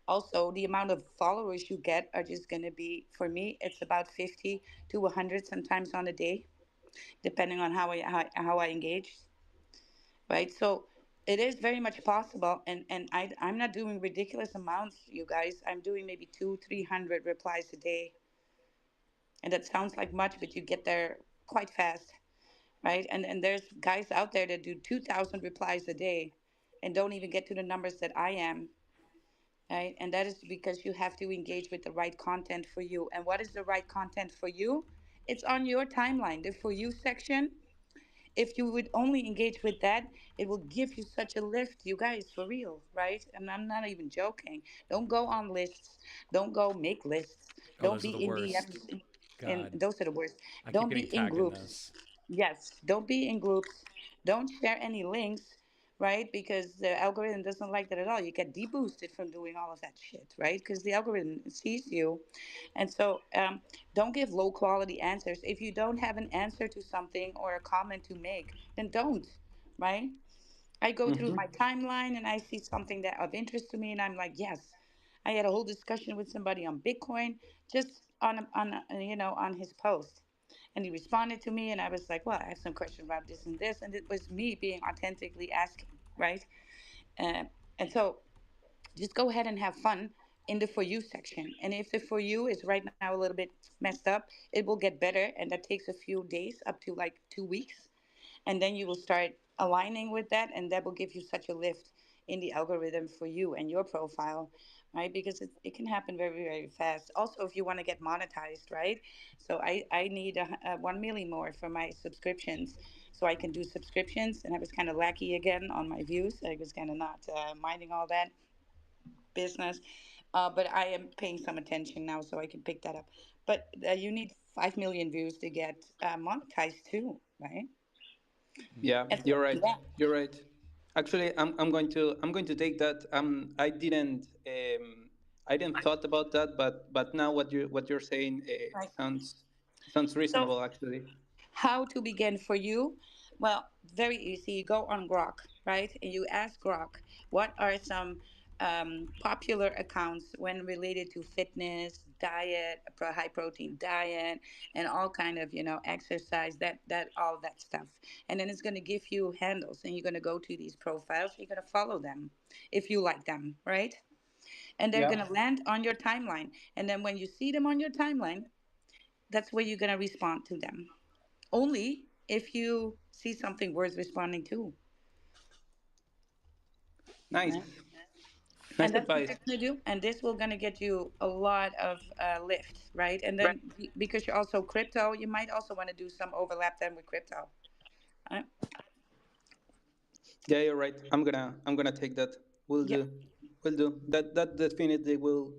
also the amount of followers you get are just going to be, for me, it's about 50 to 100 sometimes on a day, depending on how I engage, right? So it is very much possible, and I'm not doing ridiculous amounts, you guys. I'm doing maybe 300 replies a day, and that sounds like much, but you get there quite fast, right? And there's guys out there that do 2,000 replies a day and don't even get to the numbers that I am, right? And that is because you have to engage with the right content for you. And what is the right content for you? It's on your timeline, the for you section. If you would only engage with that, it will give you such a lift, you guys, for real, right? And I'm not even joking. Don't go on lists. Don't go make lists. Oh, Don't those are be the in worst. DMs. And God, those are the worst. I keep Don't be getting in tagged in groups. those. Yes, don't be in groups. Don't share any links, right? Because the algorithm doesn't like that at all. You get deboosted from doing all of that shit, right? Because the algorithm sees you. And so don't give low quality answers. If you don't have an answer to something or a comment to make, then don't, right? I go through Hmm. my timeline and I see something that of interest to me, and I'm like, yes. I had a whole discussion with somebody on Bitcoin just on his post, and he responded to me, and I was like, well, I have some questions about this, and it was me being authentically asking, right? Uh, and so just go ahead and have fun in the for you section. And if the for you is right now a little bit messed up, it will get better, and that takes a few days up to like 2 weeks, and then you will start aligning with that, and that will give you such a lift in the algorithm for you and your profile, right? Because it can happen very, very fast. Also, if you want to get monetized, right? So I need a 1 million more for my subscriptions, so I can do subscriptions. And I was kind of lackey again on my views. I was kind of not minding all that business. But I am paying some attention now, so I can pick that up. But you need 5 million views to get monetized too, right? Yeah, And you're right. yeah. You're right. Actually, I'm going to take that. I didn't thought about that, but now what you're saying Right. sounds So reasonable actually. how to begin for you? Well, very easy. You go on Grok, right? And you ask Grok, what are some popular accounts when related to fitness, diet, high protein diet, and all kind of exercise, that all that stuff. And then it's going to give you handles, and you're going to go to these profiles. You're going to follow them if you like them, right? And they're going Yeah. to land on your timeline. And then when you see them on your timeline, that's where you're going to respond to them only if you see something worth responding to, right? Nice. And Nice that's what you're advice. going to do. And this will going to get you a lot of lift, right? And then because you're also crypto, you might also want to do some overlap then with crypto. Right? Yeah, you're right. I'm gonna take that. Will Yeah. do. Will do. That definitely will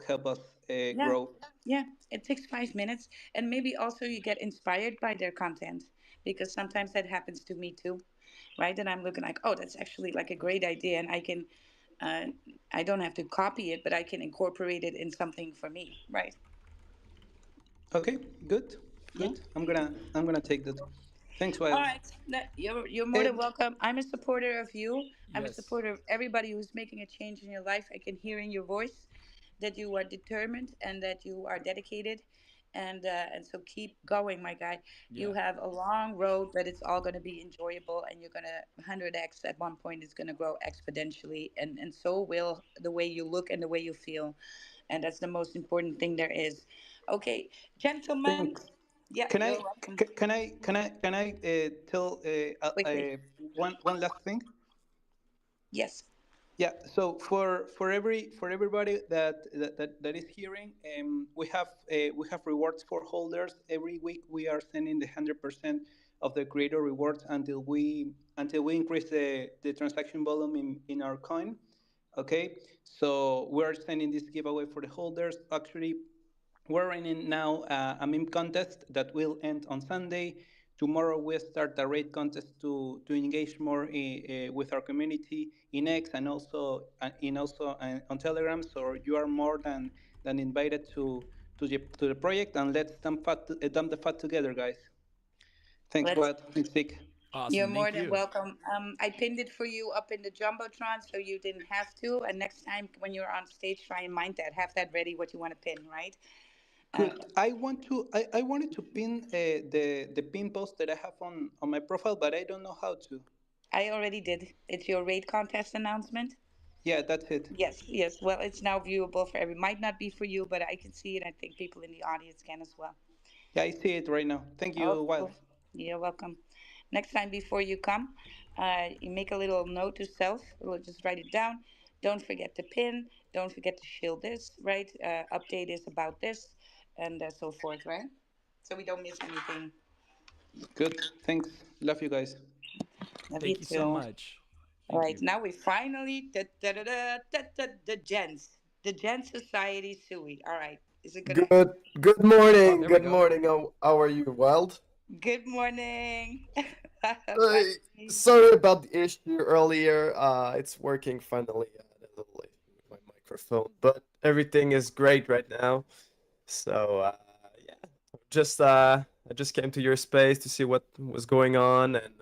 help us Yeah. grow. Yeah. It takes 5 minutes. And maybe also you get inspired by their content because sometimes that happens to me too, right? And I'm looking like, oh, that's actually like a great idea. And uh, I don't have to copy it, but I can incorporate it in something for me, right? Okay. Good. Yeah. Good. I'm gonna take that. Thanks, All Wild. right. You're more than Ed. welcome. I'm a supporter of you. I'm a Yes. supporter of everybody who's making a change in your life. I can hear in your voice that you are determined and that you are dedicated. And so keep going, my guy. You Yeah. have a long road, but it's all going to be enjoyable, and you're going to 100x at one point. It's going to grow exponentially, and so will the way you look and the way you feel, and that's the most important thing there is. Okay, gentlemen. Thanks. Yeah, Can you're I welcome. can I tell Quickly. one last thing? Yes. Yeah. So for everybody that is hearing, we have rewards for holders. Every week we are sending the 100% of the creator rewards until we increase the transaction volume in our coin. Okay. So we are sending this giveaway for the holders. Actually, we're running now a meme contest that will end on Sunday. Tomorrow we start a raid contest to engage more with our community in X and also on Telegram. So you are more than invited to the project, and let's dump the fat together, guys. Thanks, Let's. Vlad. Thanks, Vic. You're Awesome. more Thank than you. welcome. I pinned it for you up in the jumbotron, so you didn't have to. And next time when you're on stage, try and mind that. Have that ready. What you want to pin, right? Uh, Good. I wanted to pin the pin post that I have on my profile, but I don't know how to. I already did. It's your raid contest announcement. Yeah, that's it. Yes, yes. Well, it's now viewable for every. Might not be for you, but I can see it. I think people in the audience can as well. Yeah, I see it right now. Thank you, Okay, Wild. cool. You're welcome. Next time before you come, you make a little note to self. We'll just write it down. Don't forget to pin. Don't forget to shield this, right? Update is about this, and so forth, right? So we don't miss anything. Good. Thanks. Love you guys. Love you Thank you so too. much. All Thank right, you. now we finally the Gents Society Sui. All right, is it gonna? Good Oh, morning. there we Good go. morning. How are you, Wild? Good morning. Uh, Finally. Sorry about the issue earlier. It's working finally. I had a little issue with my microphone, but everything is great right now. So yeah, I just came to your space to see what was going on and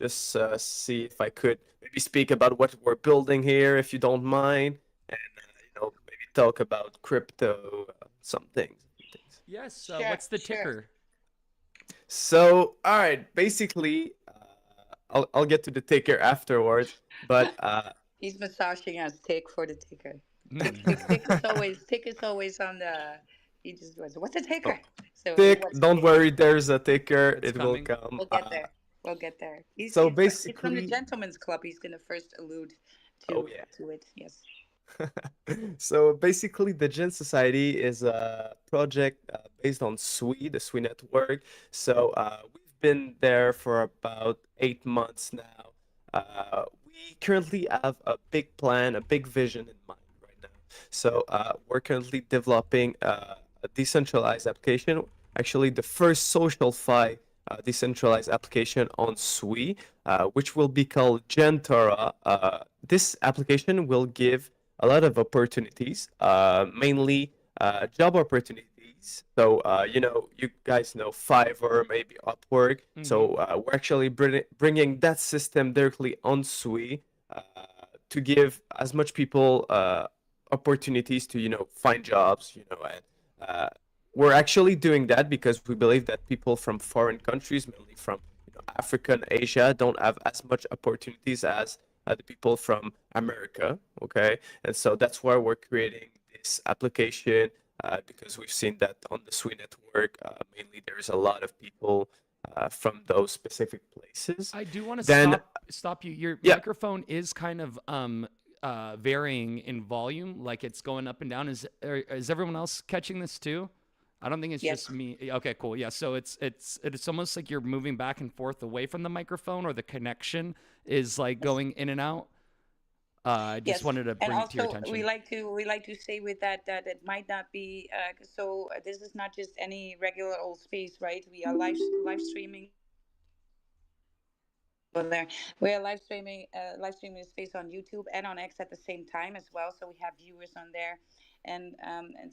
just see if I could maybe speak about what we're building here, if you don't mind, and maybe talk about crypto, some things, a few things. Yes. Sure, What's the sure. ticker? So, all right, basically, I'll get to the ticker afterwards, but He's massaging us. Tick for the ticker. Tick, Mm. tick, tick is always on the. He just goes, "What's a oh, ticker?" So he tick, wants to don't tick. worry, there's a ticker, It's it will coming. come. We'll get there. We'll get there. So He's from the basically, gentleman's club. He's gonna first allude oh yeah. to it. Yes. So basically, the Gen Society is a project based on SWE, the SWE network. So we've been there for about 8 months now. We currently have a big plan, a big vision in mind right now. So we're currently developing a decentralized application, actually the first social fi decentralized application on Sui, which will be called Gentara. This application will give a lot of opportunities, mainly job opportunities. So, you guys know Fiverr, maybe Upwork. Mm-hmm. So, we're actually bringing that system directly on Sui uh, to give as much people opportunities to, find jobs, and uh, we're actually doing that because we believe that people from foreign countries, mainly from Africa and Asia, don't have as much opportunities as the people from America. Okay, and so that's why we're creating this application because we've seen that on the Sui network, mainly there's a lot of people from those specific places. I do want to Then, stop you. Your yeah, microphone is kind of varying in volume, like it's going up and down. Is everyone else catching this too? I don't think it's Yes. just me. Okay, cool. Yeah, so it's almost like you're moving back and forth away from the microphone, or the connection is like Yes. going in and out. I just Yes, wanted to and bring it to your also attention. we like to say with that that it might not be this is not just any regular old space, right? We are live streaming. Go there. We are live streaming the space on YouTube and on X at the same time as well. So we have viewers on there, and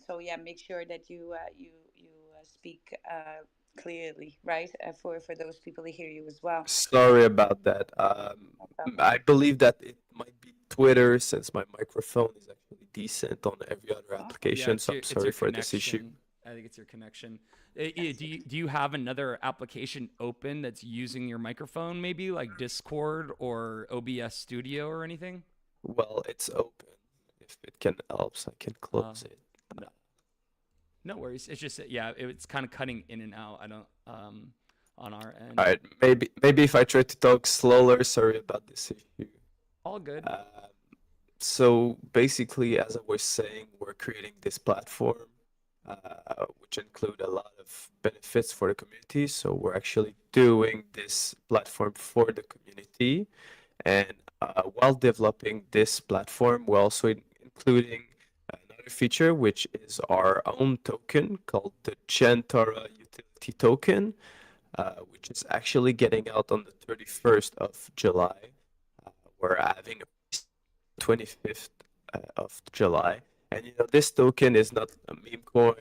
so yeah, make sure that you speak clearly, right? For those people to hear you as well. sorry about that. I believe that it might be Twitter since my microphone is actually decent on every other Yeah, application. So I'm it's your sorry for this issue. connection. I think it's your connection. Do you have another application open that's using your microphone, maybe like Discord or OBS Studio or anything? Well, it's open. If it can help, I can Uh, close it. no, no worries. It's just yeah, it's kind of cutting in and out. I don't on our All end. right, maybe if I try to talk slower, sorry about this issue. All good. Um, so basically, as I was saying, we're creating this platform, which include a lot of benefits for the community. So we're actually doing this platform for the community, and while developing this platform, we're also including another feature, which is our own token called the Gentara Utility Token, which is actually getting out on the 31st of July. We're having a 25th of July. And this token is not a meme coin.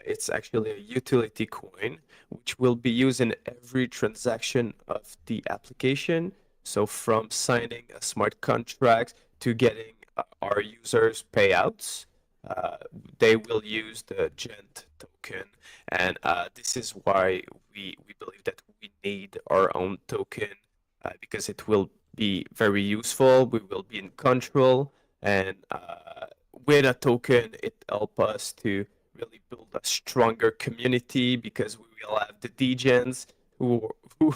It's actually a utility coin, which will be used in every transaction of the application. So from signing a smart contract to getting our users payouts, uh, they will use the Gent token. And this is why we believe that we need our own token because it will be very useful. We will be in control, and with a token, it helps us to really build a stronger community because we will have the degens who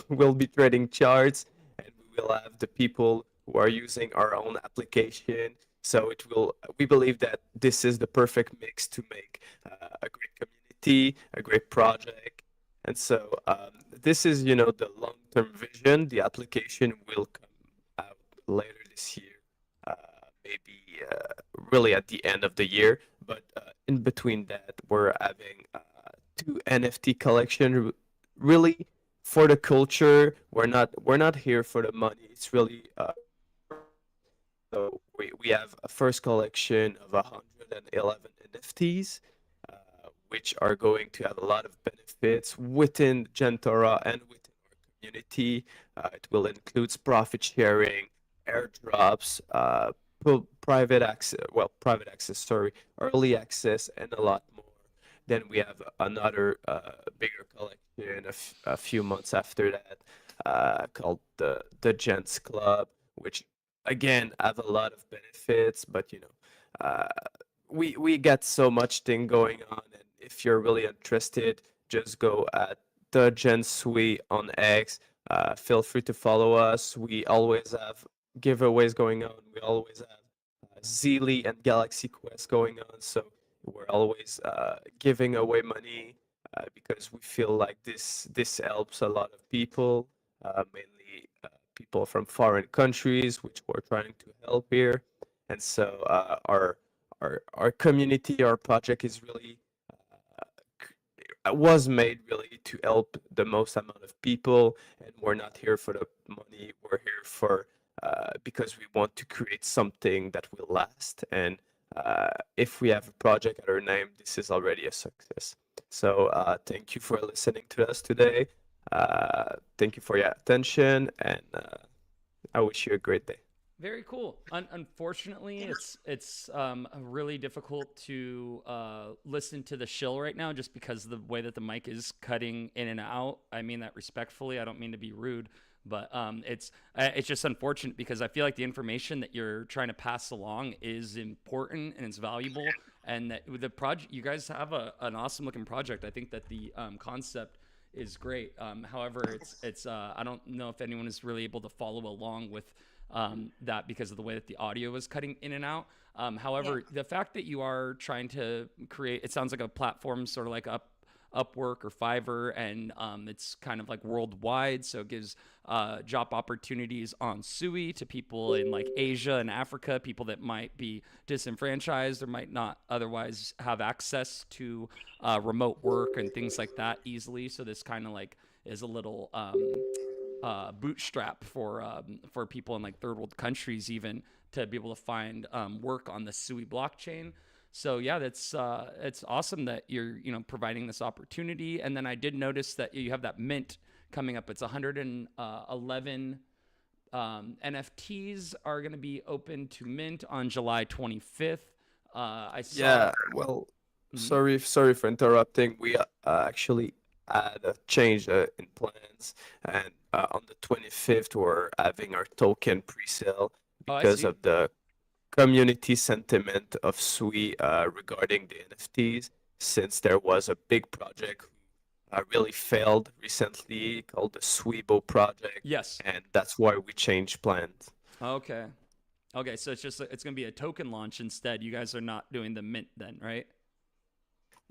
will be trading charts, and we will have the people who are using our own application. So it will. We believe that this is the perfect mix to make a great community, a great project, and so this is, the long-term vision. The application will come out later this year, uh, maybe really at the end of the year. But in between that, we're having two NFT collection. Really, for the culture, we're not here for the money. It's really so we have a first collection of 111 NFTs, which are going to have a lot of benefits within Gentora and within our community. It will include profit sharing, airdrops, private access, sorry, early access, and a lot more. Then we have another bigger collection a few months after that called the Gents Club, which again have a lot of benefits, but uh, we get so much thing going on, and if you're really interested, just go at the Gensui on X. Feel free to follow us. We always have giveaways going on. We always have Zeely and Galaxy Quest going on. So we're always giving away money because we feel like this helps a lot of people, mainly people from foreign countries, which we're trying to help here. And so our our community, our project is really was made really to help the most amount of people, and we're not here for the money. We're here for because we want to create something that will last. And if we have a project at our name, this is already a success. So thank you for listening to us today. Thank you for your attention, and I wish you a great day. Very cool. Unfortunately, it's really difficult to listen to the shill right now, just because of the way that the mic is cutting in and out. I mean that respectfully. I don't mean to be rude, but it's just unfortunate because I feel like the information that you're trying to pass along is important and it's valuable, and that with the project, you guys have an awesome looking project. I think that the concept is great. However, it's I don't know if anyone is really able to follow along with that because of the way that the audio is cutting in and out. However, the fact that you are trying to create, it sounds like a platform sort of like Upwork or Fiverr, and it's kind of like worldwide, so it gives job opportunities on SUI to people in like Asia and Africa, people that might be disenfranchised or might not otherwise have access to remote work and things like that easily. So this kind of like is a little bootstrap for people in like third world countries even to be able to find work on the SUI blockchain. So yeah, that's it's awesome that you're providing this opportunity. And then I did notice that you have that mint coming up. It's 111 NFTs are going to be open to mint on July 25th. I saw. Yeah, well, sorry for interrupting. We actually had a change in plans, and on the 25th, we're having our token pre-sale Oh, I because see. of the community sentiment of Sui regarding the NFTs, since there was a big project really failed recently called the Swibo project, Yes. and that's why we changed plans. Okay. Okay, so it's going to be a token launch instead. You guys are not doing the mint then, right?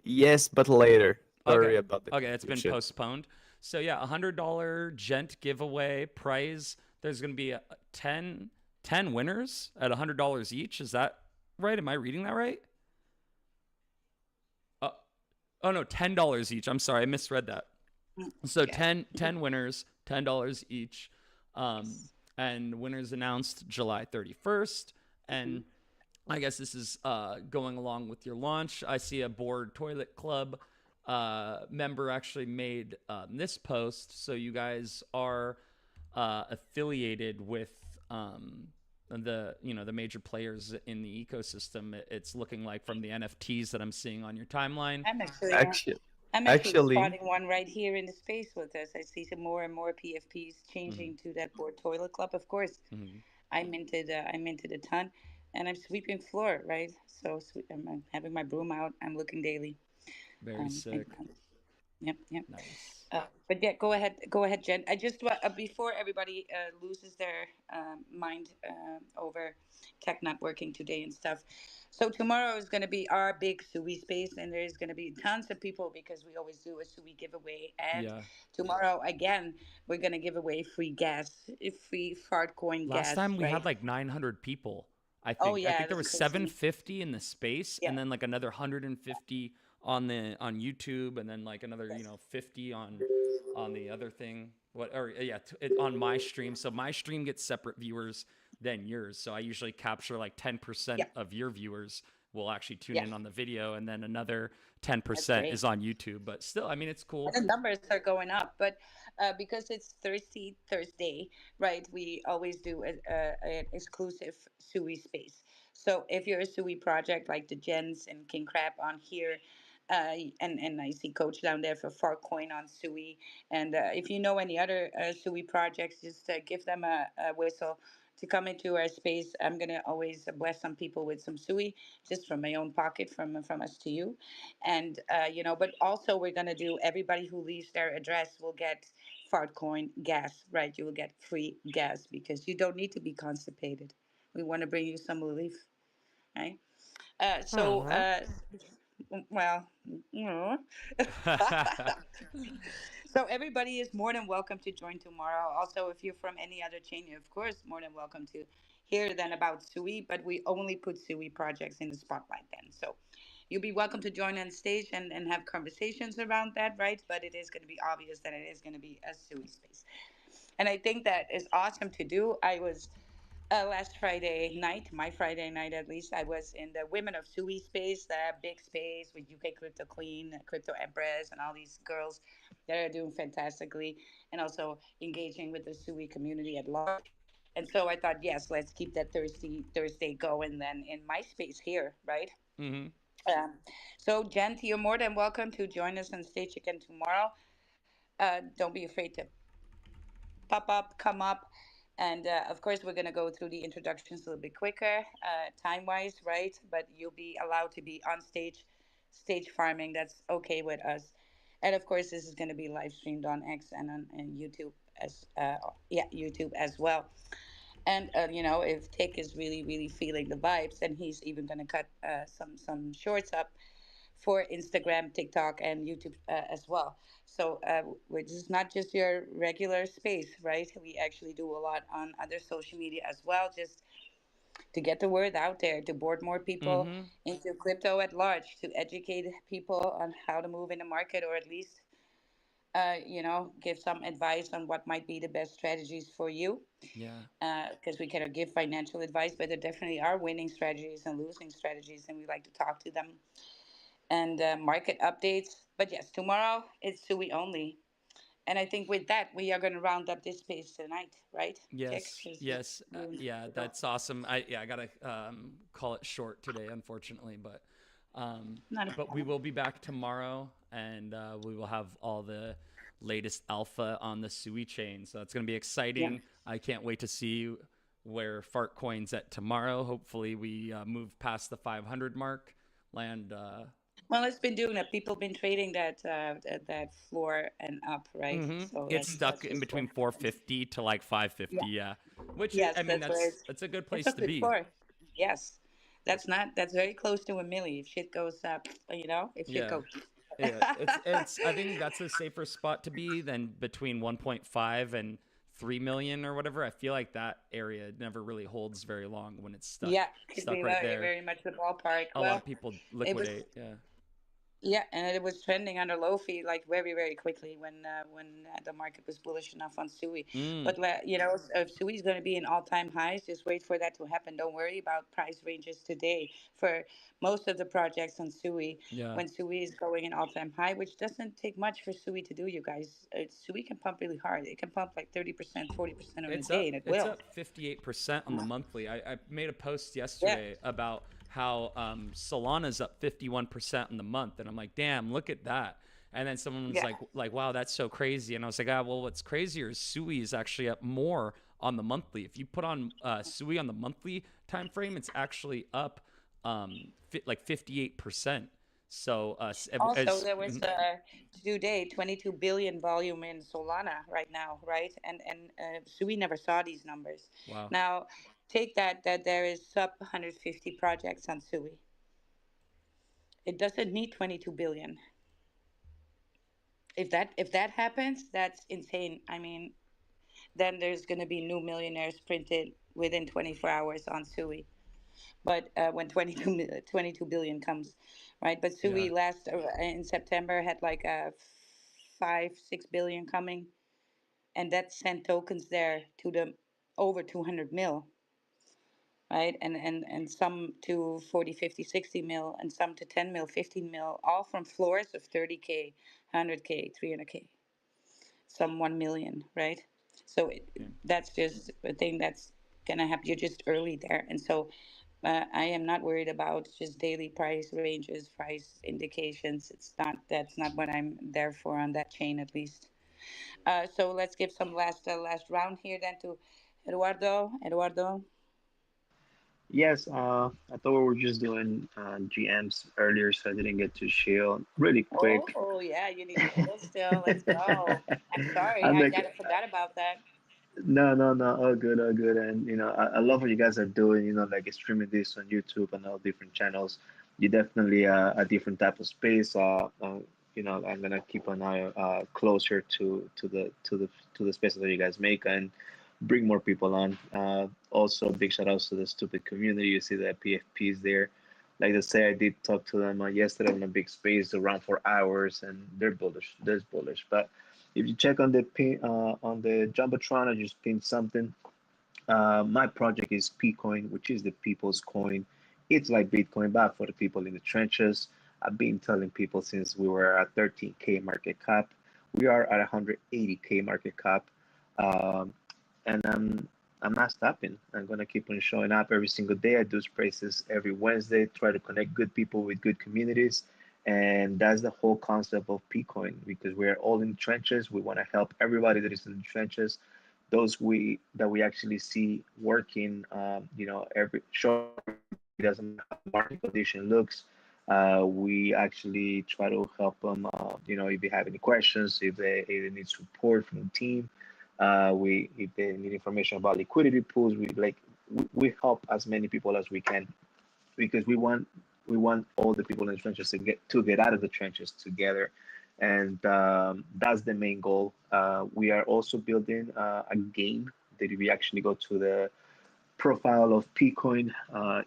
Yes, but later. Okay. Sorry about the Okay, it's been confusion. postponed. So yeah, $100 gent giveaway prize. There's going to be 10 winners at $100 each. Is that right? Am I reading that right? Uh, oh no, $10 each. I'm sorry, I misread that. So 10 winners, $10 each. And winners announced July 31st. And I guess this is going along with your launch. I see a Bored Toilet Club member actually made this post. So you guys are affiliated with the major players in the ecosystem. It's looking like from the NFTs that I'm seeing on your timeline. I'm actually Actually, I'm actually actually, spotting one right here in the space with us. I see some more and more PFPs changing to that board toilet club. Of course, I minted a ton, and I'm sweeping floor, right? So I'm having my broom out. I'm looking daily. Very I- sick. Yep, yep. Nice. But yeah, go ahead, Jen. I just before everybody loses their mind over tech not working today and stuff. So tomorrow is going to be our big Sui space, and there's going to be tons of people because we always do a Sui giveaway. And Yeah. tomorrow again, we're going to give away free gas, free fart coin Last gas, time we had right? like 900 people. I Oh think. I yeah, think there that's was crazy. 750 in the space, Yeah. and then like another 150 on YouTube, and then like another 50 on the other thing. What or yeah, on my stream. So my stream gets separate viewers than yours. So I usually capture like 10% Yeah. of your viewers will actually tune Yeah. in on the video, and then another That's 10% great. is on YouTube. But still, I mean, it's cool. And the numbers are going up, but because it's Thirsty Thursday, right? We always do an exclusive Sui space. So if you're a Sui project like the Gens and King Crab on here, and I see Coach down there for Farcoin on Sui, and if you know any other Sui projects, just give them a whistle to come into our space. I'm gonna always bless some people with some Sui, just from my own pocket, from us to you, and but also we're gonna do everybody who leaves their address will get Fartcoin gas, right? You will get free gas because you don't need to be constipated. We want to bring you some relief, right? uh, so aw. uh, well, you know. So everybody is more than welcome to join tomorrow. Also, if you're from any other chain, you're of course more than welcome to here than about SUI, but we only put SUI projects in the spotlight then. So you'll be welcome to join on stage and have conversations around that, right? But it is going to be obvious that it is going to be a SUI space. And I think that is awesome to do. I was last Friday night, my Friday night at least, I was in the Women of Sui space, that big space with UK Crypto Queen, Crypto Empress, and all these girls that are doing fantastically and also engaging with the Sui community at large. And so I thought, yes, let's keep that Thursday going then in my space here, right? Mm-hmm. Um, so, Jen, you're more than welcome to join us on stage again tomorrow. Don't be afraid to pop up, come up. And of course, we're going to go through the introductions a little bit quicker, time wise, right? But you'll be allowed to be on stage, stage farming. That's okay with us. And of course, this is going to be live streamed on X and on and YouTube as yeah, YouTube as well. And if Tick is really really feeling the vibes, and he's even going to cut some shorts up for Instagram, TikTok, and YouTube as well. So which is not just your regular space, right? We actually do a lot on other social media as well, just to get the word out there, to board more people Mm-hmm. into crypto at large, to educate people on how to move in the market, or at least give some advice on what might be the best strategies for you. Yeah. Because we cannot give financial advice, but there definitely are winning strategies and losing strategies, and we like to talk to them and market updates. But yes, tomorrow it's SUI only. And I think with that, we are going to round up this space tonight, right, Tick? Yes, Because yes, you yeah, to go. that's awesome. I gotta call it short today, unfortunately, um, Not a but we problem. will be back tomorrow, and we will have all the latest alpha on the Sui chain. So that's gonna be Yeah. exciting. I can't wait to see where Fart Coin's at tomorrow. Hopefully, we move past the 500 mark, land. Well, it's been doing that. People been trading that floor and up, right? So It's that's stuck in just what between happens. 450 to like 550, Yeah. yeah. Which I Yes, mean, that's where that's a good it's place a to good be. floor. Yes, that's very close to a milli. If shit goes up, if shit Yeah. goes. Yeah, it's I think that's a safer spot to be than between 1.5 and 3 million or whatever. I feel like that area never really holds very long when it's Yeah, could stuck be right very, there. very much the ballpark. A lot Well, of people it was. liquidate. Yeah. Yeah, and it was trending under Lofi like very, very quickly when the market was bullish enough on Sui. Mm, But if Sui is going to be in all-time highs, just wait for that to happen. Don't worry about price ranges today for most of the projects on Sui. yeah. When Sui is going in all-time high, which doesn't take much for Sui to do, you guys. Sui can pump really hard. It can pump like 30%, 40% on a day, and it It's will. up 58% on the monthly. I made a post Yeah, yesterday about how Solana's up 51% in the month, and I'm like, damn, look at that. And then someone was yeah. like, wow, that's so crazy. And I was like, well, what's crazier is Sui is actually up more on the monthly. If you put on Sui on the monthly time frame, it's actually up like 58%. So Also, there was today 22 billion volume in Solana right now, right? And so we never saw these numbers. wow. Now, take that there is sub 150 projects on Sui. It doesn't need 22 billion. If that happens, that's insane. I mean, then there's going to be new millionaires printed within 24 hours on Sui. But when 22 billion comes, right? But Yeah. Sui last in September had like a 5-6 billion coming, and that sent tokens there to the over 200 mil, right? And some to 40, 50, 60 mil, and some to 10 mil, 15 mil, all from floors of 30K, 100K, 300K, some 1 million, right? So Yeah. that's just a thing that's gonna happen. You're just early there, and so I am not worried about just daily price ranges, price indications. That's not what I'm there for on that chain at least. So let's give some last round here then to Eduardo. Eduardo. Yes, I thought we were just doing GMs earlier, so I didn't get to shield really quick. Oh yeah, you need to chill still. Let's go. I'm sorry, I'm I like, kind of forgot about that. no, no, no, all good, all good. And I love what you guys are doing. Like streaming this on YouTube and all different channels. You definitely a different type of space. I'm gonna keep an eye closer to the spaces that you guys make. And bring more people on. Also, big shout outs to the stupid community. You see the PFPs there. Like I say, I did talk to them yesterday on a big space around for hours, and they're bullish. They're bullish. But if you check on the on the jumbotron, I just pinned something. My project is Pcoin, which is the people's coin. It's like Bitcoin, but for the people in the trenches. I've been telling people since we were at 13K market cap. We are at 180K market cap, um, and I'm not stopping. I'm gonna keep on showing up every single day. I do spaces every Wednesday. Try to connect good people with good communities, and that's the whole concept of Pcoin because we're all in the trenches. We want to help everybody that is in the trenches, those we actually see working, every short doesn't matter how the market condition looks. We actually try to help them. If they have any questions, if they need support from the team, we if they need information about liquidity pools, we help as many people as we can because we want all the people in the trenches to get out of the trenches together, and that's the main goal. We are also building a game that if we actually go to the profile of Pcoin,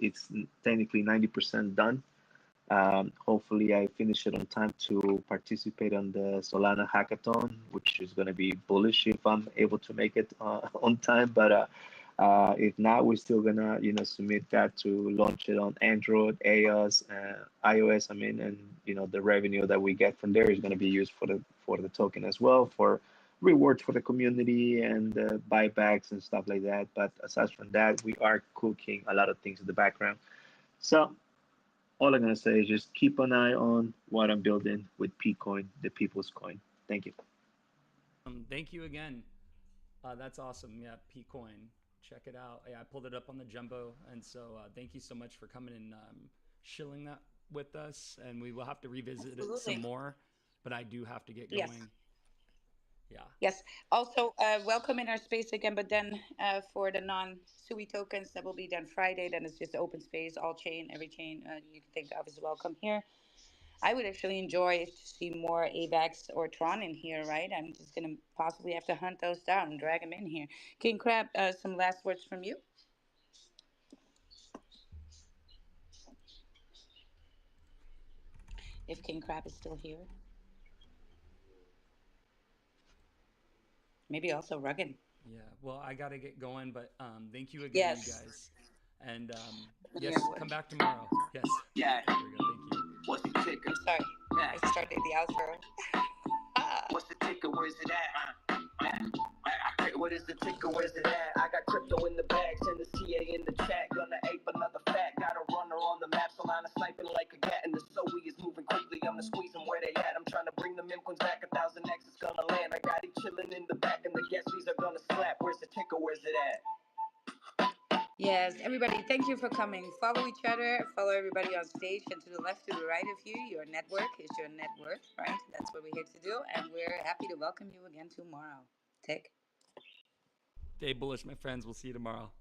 it's technically 90% done. Hopefully, I finish it on time to participate on the Solana hackathon, which is going to be bullish if I'm able to make it on time. But if not, we're still gonna, submit that to launch it on Android, iOS. I mean, and the revenue that we get from there is going to be used for the token as well for rewards for the community and buybacks and stuff like that. But aside from that, we are cooking a lot of things in the background. So all I'm gonna say is just keep an eye on what I'm building with Pcoin, the people's coin. Thank you. Thank you again. That's awesome. Yeah, Pcoin. Check it out. Yeah, I pulled it up on the jumbo, and so thank you so much for coming and shilling that with us. And we will have to revisit it some Absolutely. more, but I do have to get Yes. going. Yeah. Yes. Also, welcome in our space again. But then for the non-SUI tokens, that will be done Friday. Then it's just open space, all chain, every chain you can think of is welcome here. I would actually enjoy to see more AVAX or Tron in here, right? I'm just going to possibly have to hunt those down and drag them in here. King Crab, some last words from you? If King Crab is still here. Maybe also Rugged. Yeah. Well, I got to get going, but thank you again, you Yes. guys. And Here, yes, come what? back tomorrow. Yes. Yeah. There we go. Thank you. What's the ticker? I'm sorry. Yeah. I started the outro. Ah. What's the ticker? Where's it at? What is the ticker? Where's it at? I got crypto in the bag, send the CA in the chat. Gonna ape another fat. Got a runner on the map, Solana sniping like a cat. And the SOE is moving quickly. I'm gonna squeeze them where they at. I'm trying to bring the meme coins back. 1,000x is gonna land. I got it chilling in the back, and the gas fees are gonna slap. Where's the ticker? Where's it at? Yes, everybody, thank you for coming. Follow each other, follow everybody on stage, and to the left, to the right of you, your network is your net worth, right? That's what we're here to do, and we're happy to welcome you again tomorrow. Tick. Stay bullish, my friends. We'll see you tomorrow.